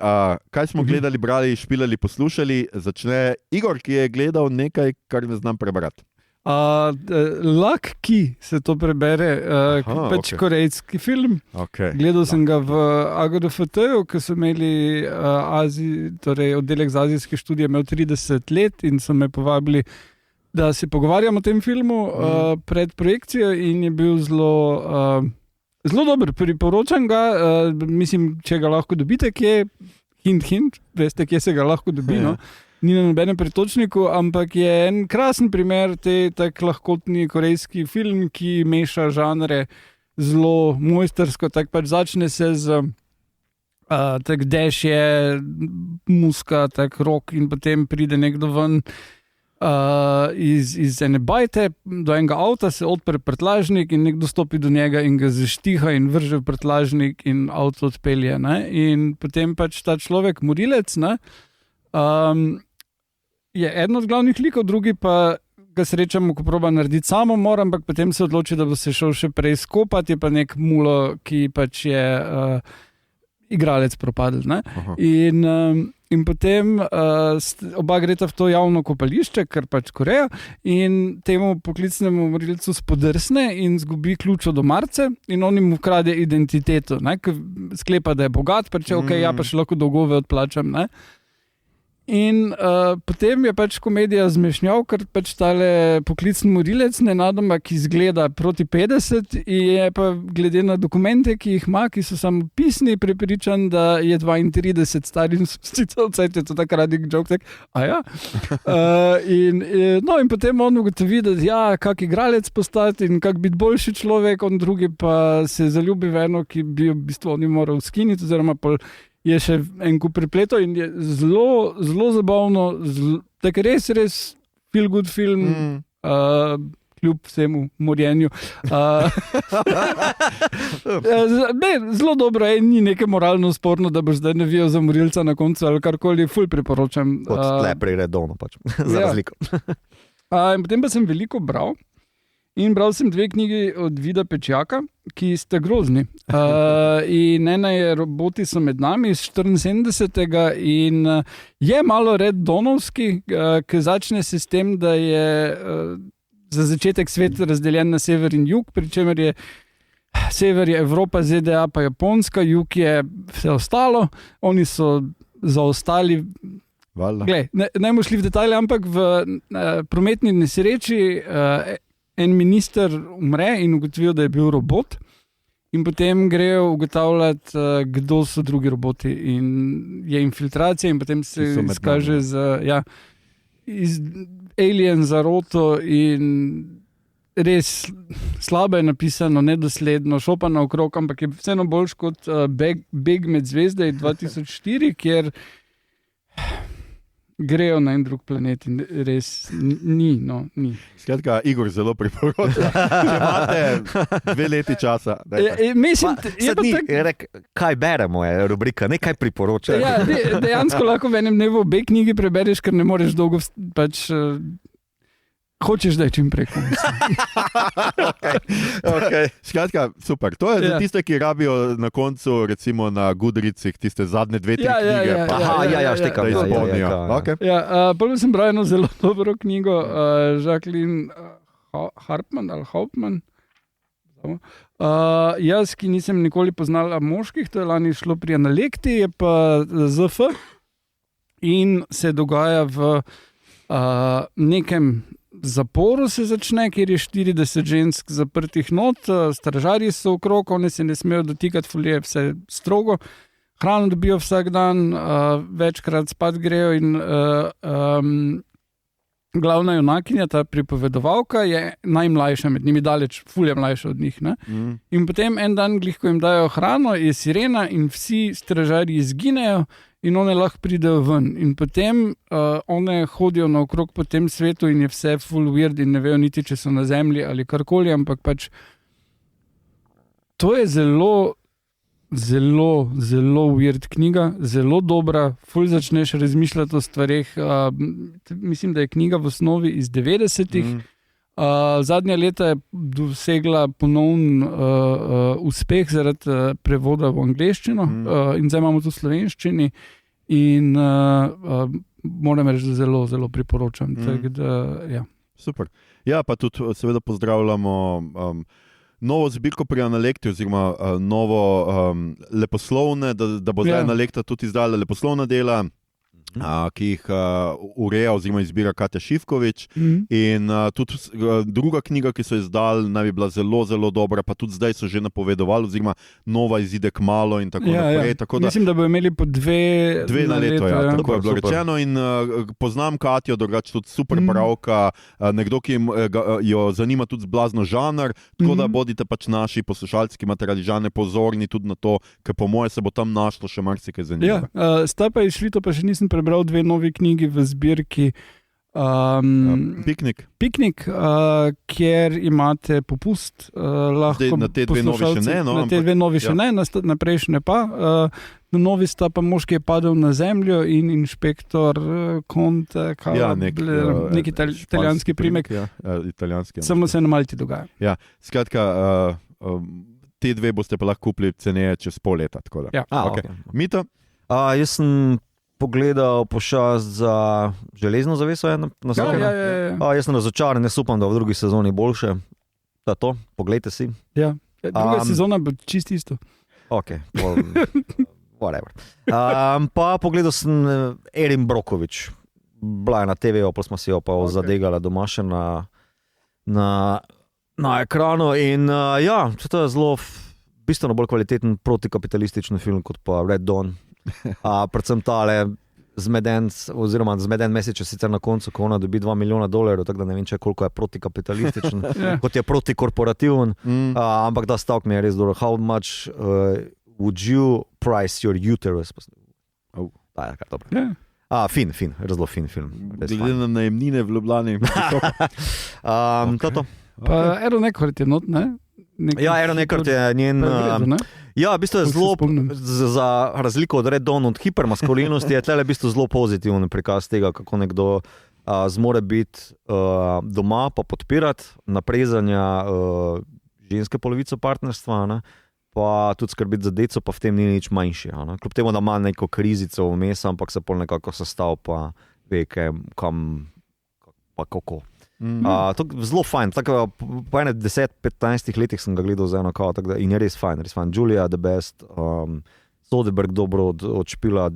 Kaj smo gledali, brali, špilali, poslušali? Začne Igor, ki je gledal nekaj, kar ne znam prebrati. Luck Key se to prebere, korejski film. Gledal sem ga v AGDFT-ju, ki so imeli oddelek za azijske študije, imel 30 let in so me povabili, da se pogovarjam o tem filmu pred projekcijo in je bil zelo dober, priporočam ga, mislim, če ga lahko dobite, kje, hint, veste, kje se ga lahko dobi, no? Ni na nobenem pretočniku, ampak je en krasen primer tak lahkotni korejski film, ki meša žanre zelo mojstersko, tak pač začne se z tak dash je, muska, tak rock in potem pride nekdo ven iz ene bajte do enega avta, se odpre prtljažnik in nekdo stopi do njega in ga zaštiha in vrže v prtljažnik in avto odpelje. Ne? In potem pač ta človek, morilec, ne? Je eden od glavnih likov, drugi pa ga srečamo, ko proba narediti samomor, ampak potem se odloči, da bo se šel še prej skopati, je pa nek mulo, ki pač je igralec propadl. Ne? In potem oba greta v to javno kopališče, kar pač Koreja, in temu poklicnemu morilcu spodrsne in zgubi ključ od omarice in on jim ukrade identiteto. Ne? Sklepa, da je bogat, pa če ja pa še lahko dolgove odplačam. Ne? In potem je pač komedija zmešnjav, ker pač tale poklicni morilec nenadoma, ki izgleda proti 50, je pa glede na dokumente, ki jih ima, ki so samo pisni, prepričan, da je 32 star in sicer je to tak radik joke, in potem on ugotovi, da kak igralec postati in kak biti boljši človek, on drugi pa se zaljubi v eno, ki bi v bistvu oni moral skiniti, oziroma je še en kup prepletov in je zelo, zelo zabavno, tak res feel good film, kljub vsemu morjenju. Zelo dobro je, ni nekaj moralno sporno, da boš zdaj navijal za morilca na koncu ali karkoli, ful priporočam. Kot tle priredovno pač, za razliko. In potem pa sem veliko bral. In bral sem 2 knjigi od Vida Pečjaka, ki sta grozni. In ena je Roboti so med nami iz 74. In je malo Red Dawn-ovski, ki začne se s tem, da je za začetek svet razdeljen na sever in jug, pri čemer je sever je Evropa, ZDA pa Japonska, jug je vse ostalo. Oni so zaostali. Glej, ne bomo šli v detajle, ampak v prometni nesreči en minister umre in ugotovijo, da je bil robot in potem grejo ugotavljati, kdo so drugi roboti in je infiltracija in potem se izkaže iz alien zaroto in res slabo je napisano, nedosledno, šopa naokrog, ampak je vseeno boljš kot Beg med zvezde 2004, kjer grejo na en drug planet in res ni. Skratka, Igor zelo priporoča. Če imate 2 leti časa. Kaj beremo, je rubrika, ne kaj priporoča. Dejansko lahko v enem dnevu obe knjigi prebereš, ker ne moreš dolgo pač... Hočeš, da je čim preko. Okay. Skratka, super. To je za tiste, ki rabijo na koncu, recimo na Goodreadsih, tiste zadnje 2-3 knjige. Štekam. Da izpolnijo. Prvo sem bral eno zelo dobro knjigo, Jacqueline Hauptmann. Jaz, ki nisem nikoli poznala moških, to je lani šlo pri Analekti, je pa ZF in se dogaja v nekem zaporu se začne, kjer je 40 žensk zaprtih not, stražarji so okrog, oni se ne smejo dotikati folije, vse strogo, hrano dobijo vsak dan, večkrat spat grejo in glavna junakinja, ta pripovedovalka, je najmlajša med njimi, daleč, fulje mlajša od njih. In potem en dan, ko jim dajo hrano, je sirena in vsi stražarji izginejo in one lahko pridejo ven. In potem one hodijo naokrog po tem svetu in je vse full weird in ne vejo niti, če so na zemlji ali karkoli, ampak pač to je zelo weird knjiga, zelo dobra, ful začneš razmišljati o stvareh. Mislim, da je knjiga v osnovi iz 90-ih. Zadnja leta je dosegla ponovn uspeh zaradi prevoda v angleščino in zdaj imamo to v slovenščini in moram reči, da zelo, zelo priporočam. Super. Ja, pa tudi seveda pozdravljamo novo zbirko pri Analekti, oziroma novo leposlovne, da bo zdaj Analekta tudi izdala leposlovna dela, ki jih ureja oziroma izbira Katja Šifkovič. In tudi druga knjiga, ki so izdali, naj bi bila zelo, zelo dobra, pa tudi zdaj so že napovedovali, oziroma nova izide kmalo in tako naprej. Tako da, mislim, da bo imeli po dve na leto. Tako je bilo rečeno in poznam Katjo, drugače tudi super pravka, nekdo, ki jo zanima tudi blazno žanr, tako da bodite pač naši poslušalci, ki imate radi žanre, pozorni tudi na to, ker po moje se bo tam našlo še marsikaj zanimivo. Sta pa išli, to pa še nisem prebral 2 novi knjigi v zbirki Piknik, kjer imate popust. Lahko na te 2 novi še ne. Na te 2 novi še ne, na prejšnje pa. Na novi sta pa Mož, ki je padel na zemljo in Inšpektor Conte, neki italijanski primek. Italijanski. Samo se na Malti dogaja. Ja, skratka, te 2 boste pa lahko kupili ceneje čez pol leta. Tako da. Okay. Mito? Jaz sem pogledal pošast za Železno zaveso. Jaz sem razočaran, jaz upam, da v drugi sezoni boljše. To, poglejte si. Ja, druga sezona bo čist isto. Ok, whatever. Pa pogledal sem Erin Brockovich. Bila je na TV-u, pa smo si jo pa zadegala doma še na ekranu. In to je zelo bistveno bolj kvaliteten protikapitalistični film kot pa Red Dawn. Predvsem tale zmeden mesec, sicer na koncu, ko ona dobi $2 milijona, tako da ne vem, koliko je protikapitalističen, kot je protikorporativen, ampak ta stavek mi je res dobro. How much would you price your uterus? Kar dobro. Fin, zelo fin film. Glede na najemnine v Ljubljani. To. Aaron Eckhart je not, ne? Aaron Eckhart je njen... v bistvu je zelo, za razliko od Red Dawn, od hipermaskulinosti, je tle v bistvu zelo pozitiven prikaz tega, kako nekdo zmore biti doma, pa podpirati naprezanja ženske polovice partnerstva, pa tudi skrbiti za deco, pa v tem ni nič manjši. Kljub temu, da ima neko krizico vmes, ampak se pol nekako sestavlja, pa ve, kam, pa kako. To je zelo fajn. Po 10-15 letih sem ga gledal za eno kao in je res fajn. Julia the best, Soderbergh dobro odšpila,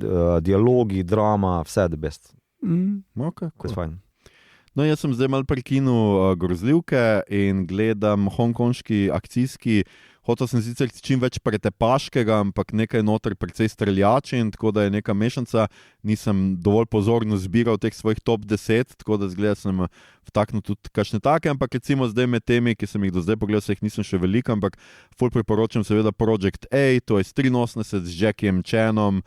dialogi, drama, vse the best. Okay, cool. Fajn. No, jaz sem zdaj malo prekinul grozljivke in gledam hongkonški akcijski. Hotel sem sicer čim več pretepaškega, ampak nekaj noter precej streljačin, tako da je neka mešanca. Nisem dovolj pozorno zbiral teh svojih top 10, tako da zgleda sem vtaknil tudi kakšne take, ampak recimo zdaj med temi, ki sem jih do zdaj pogledal, se jih nisem še veliko, ampak ful priporočam seveda Project A, to je 83 z Jackiejem Chanom,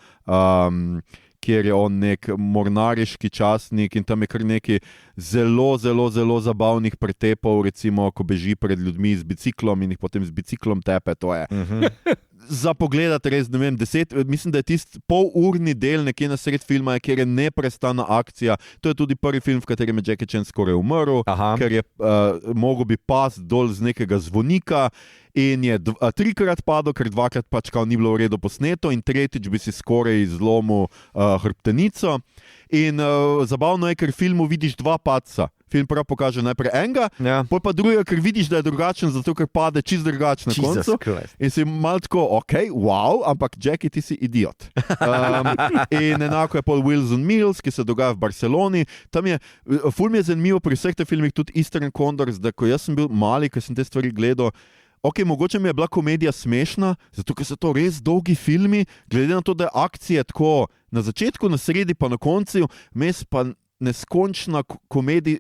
kjer je on nek mornariški častnik in tam je kar nekaj zelo, zelo, zelo zabavnih pretepov, recimo, ko beži pred ljudmi z biciklom in jih potem z biciklom tepe, to je. Za pogledati res, ne vem, mislim, da je tisti polurni del nekje na sred filma, kjer je neprestana akcija. To je tudi prvi film, v katerem je Jackie Chan skoraj umrl, ker je mogel bi pasti dol z nekega zvonika in je 3-krat padel, ker 2-krat pač kao ni bilo v redu posneto in 3-tič bi si skoraj zlomil hrbtenico. In zabavno je, ker v filmu vidiš 2 padca. film prav pokaže najprej enega, pol pa drugega, ker vidiš, da je drugačen, zato ker pade čist drugačen na koncu. In si mal tako, wow, ampak Jackie, ti si idiot. In enako je pol Wilson Mills, ki se dogaja v Barceloni. Tam je, ful mi je zanimivo pri vseh teh filmih, tudi Eastern Condors, da ko jaz sem bil mali, ko sem te stvari gledal, mogoče mi je bila komedija smešna, zato ker so to res dolgi filmi, glede na to, da je akcija tako na začetku, na sredi pa na koncu, mes pa neskončna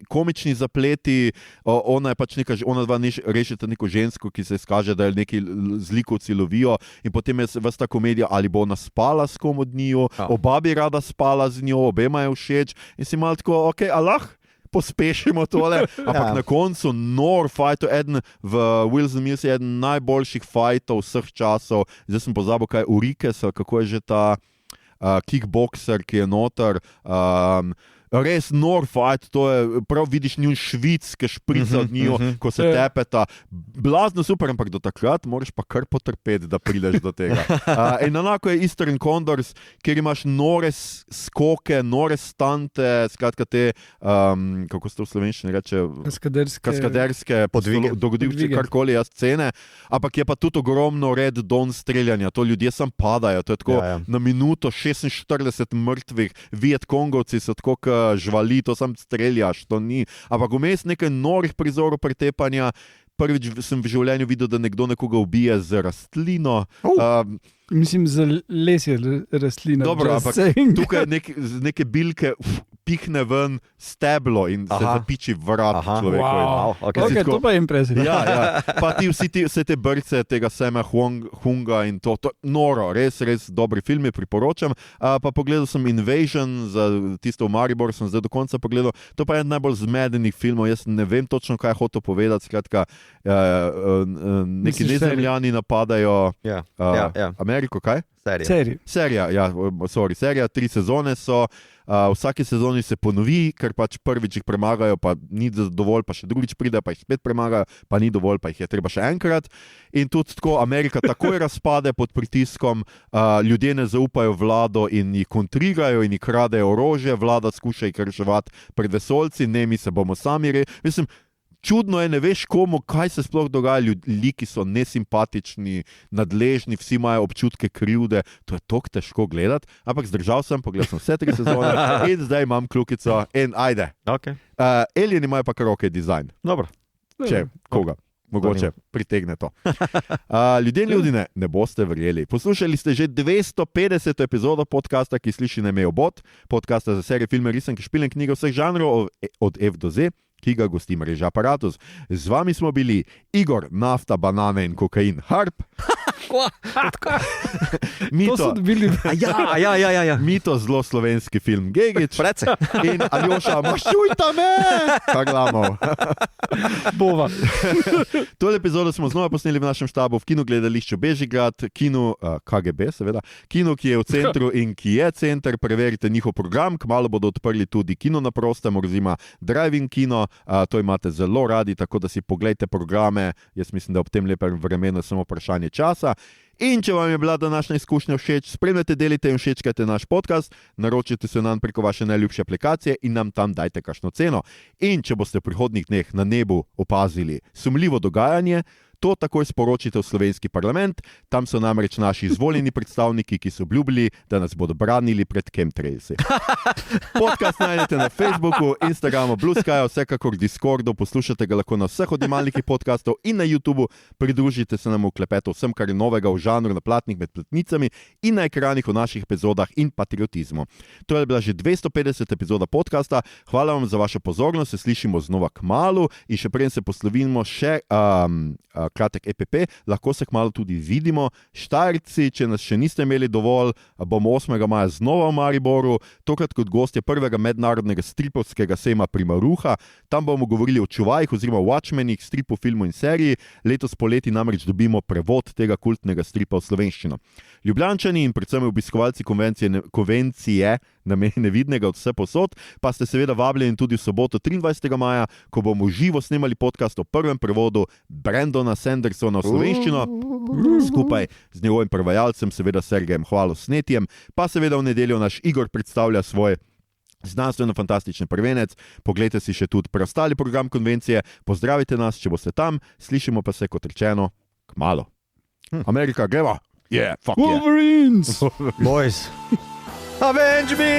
komični zapleti, ona je pač ona dva rešita neko žensko, ki se izkaže, da je neki zlikovci lovijo in potem je vsta komedija, ali bo ona spala s kom od njiju, oba bi rada spala z njo, obema je všeč in si malo tako, pospešimo tole, ampak na koncu nor fajto, eden v Wilson Mills je eden najboljših fajtov vseh časov, zdaj sem pozabil, kaj Urikes, kako je že ta kickboxer, ki je noter, res nor fight, to je, prav vidiš njun švic, ki šprica od njo, ko se tepeta. Blazno super, ampak do takrat moraš pa kar potrpeti, da prideš do tega. In enako je Eastern Condors, kjer imaš nore skoke, nore stante, skratka te, kako se to v slovenščini reče? Kaskaderske dogodivce, karkoli scene, ampak je pa tudi ogromno red don streljanja, to ljudje sam padajo, to je tako na minuto 46 mrtvih, Vietkongovci so tako žvali, to sam streljaš, to ni. Ampak vmes nekaj norih prizorov pretepanja. Prvič sem v življenju videl, da nekdo nekoga ubije z rastlino. Mislim, za lesje rastlina. Dobro, ampak tukaj neke bilke pihne ven steblo in se zapiči vrat človeku. To pa je impresivno. Pa vse te brce tega Sama Hunga in to noro, res dobri filmi, priporočam. Pa pogledal sem Invasion, za tisto v Mariboru sem zdaj do konca pogledal. To pa je eden najbolj zmedenih filmov, jaz ne vem točno, kaj je hotel povedati, skratka, neki nezemljani napadajo Ameriko, kaj? Serija, serija, 3 sezone so, vsake sezoni se ponovi, ker pač prvič jih premagajo, pa ni dovolj, pa še drugič pride, pa jih spet premagajo, pa ni dovolj, pa jih je treba še enkrat. In tudi tako Amerika takoj razpade pod pritiskom, ljudje ne zaupajo vlado in jih kontrirajo in jih kradejo orožje, vlada skuša jih reševati pred vesoljci, ne, mi se bomo sami mislim, čudno je, ne veš komu, kaj se sploh dogaja, ljudje, ki so nesimpatični, nadležni, vsi imajo občutke krivde, to je toliko težko gledati, ampak zdržal sem, pogledal sem vse 3 sezone in zdaj imam kljukico in ajde. Alieni imajo pa kar dizajn. Dobro. Če koga, mogoče pritegne to. Ljudje ne boste verjeli. Poslušali ste že 250. epizodo podcasta, ki sliši na ime Obot, podcasta za serije, filme, risanke, špilne knjige vseh žanrov od F do Z, ki ga gosti mreža Aparatus. Z vami smo bili Igor, nafta, banane in kokain, Harp. Mito, Mito, zelo slovenski film Gegič. In Aljoša, maščujta me! Paglamov. Bova. Tole epizodo smo znova posneli v našem štabu v kinogledališču Bežigrad, kino KGB, seveda, kino, ki je v centru in ki je center. Preverite njihov program, kmalu bodo odprli tudi kino na prostem, oziroma drive-in kino. To imate zelo radi, tako da si pogledajte programe. Jaz mislim, da ob tem lepem vremenu samo vprašanje časa. In če vam je bila današnja izkušnja všeč, spremljate, delite in všečkajte naš podcast, naročite se nam preko vaše najljubše aplikacije in nam tam dajte kakšno ceno. In če boste v prihodnjih dneh na nebu opazili sumljivo dogajanje, to takoj sporočite v slovenski parlament, tam so namreč naši izvoljeni predstavniki, ki so obljubili, da nas bodo branili pred chemtrailsi. Podcast najdete na Facebooku, Instagramu, Blue Skyju, vsekakor Discordu, poslušate ga lahko na vseh odjemalnikih podcastov in na YouTubu, pridružite se nam v klepetu vsem, kar je novega v žanru na platnih med platnicami in na ekranih v naših epizodah in patriotizmu. To je bila že 250. epizoda podcasta, hvala vam za vašo pozornost, se slišimo znova kmalu in še preden se poslovimo še kratek EPP, lahko se kmalu tudi vidimo. Štajerci, če nas še niste imeli dovolj, bomo 8. maja znova v Mariboru, tokrat kot gostje prvega mednarodnega stripovskega sejma Primaruha. Tam bomo govorili o čuvajih oziroma watchmenih, stripu, filmu in seriji. Letos poleti namreč dobimo prevod tega kultnega stripa v slovenščino. Ljubljančani in predvsem obiskovalci konvencije Namen nevidnega od vse posod, pa ste seveda vabljeni tudi v soboto 23. maja, ko bomo živo snemali podcast o prvem prevodu Brandona Sandersona v slovenščino, skupaj z njegovim prevajalcem, seveda Sergejem Hvalosnetjem, pa seveda v nedeljo naš Igor predstavlja svoj Znanstveno-fantastični prvenec, poglejte si še tudi preostali program konvencije, pozdravite nas, če boste tam, slišimo pa se, kot rečeno, kmalu. Amerika, greva! Yeah, fuck Wolverines! Boys! Avenge me!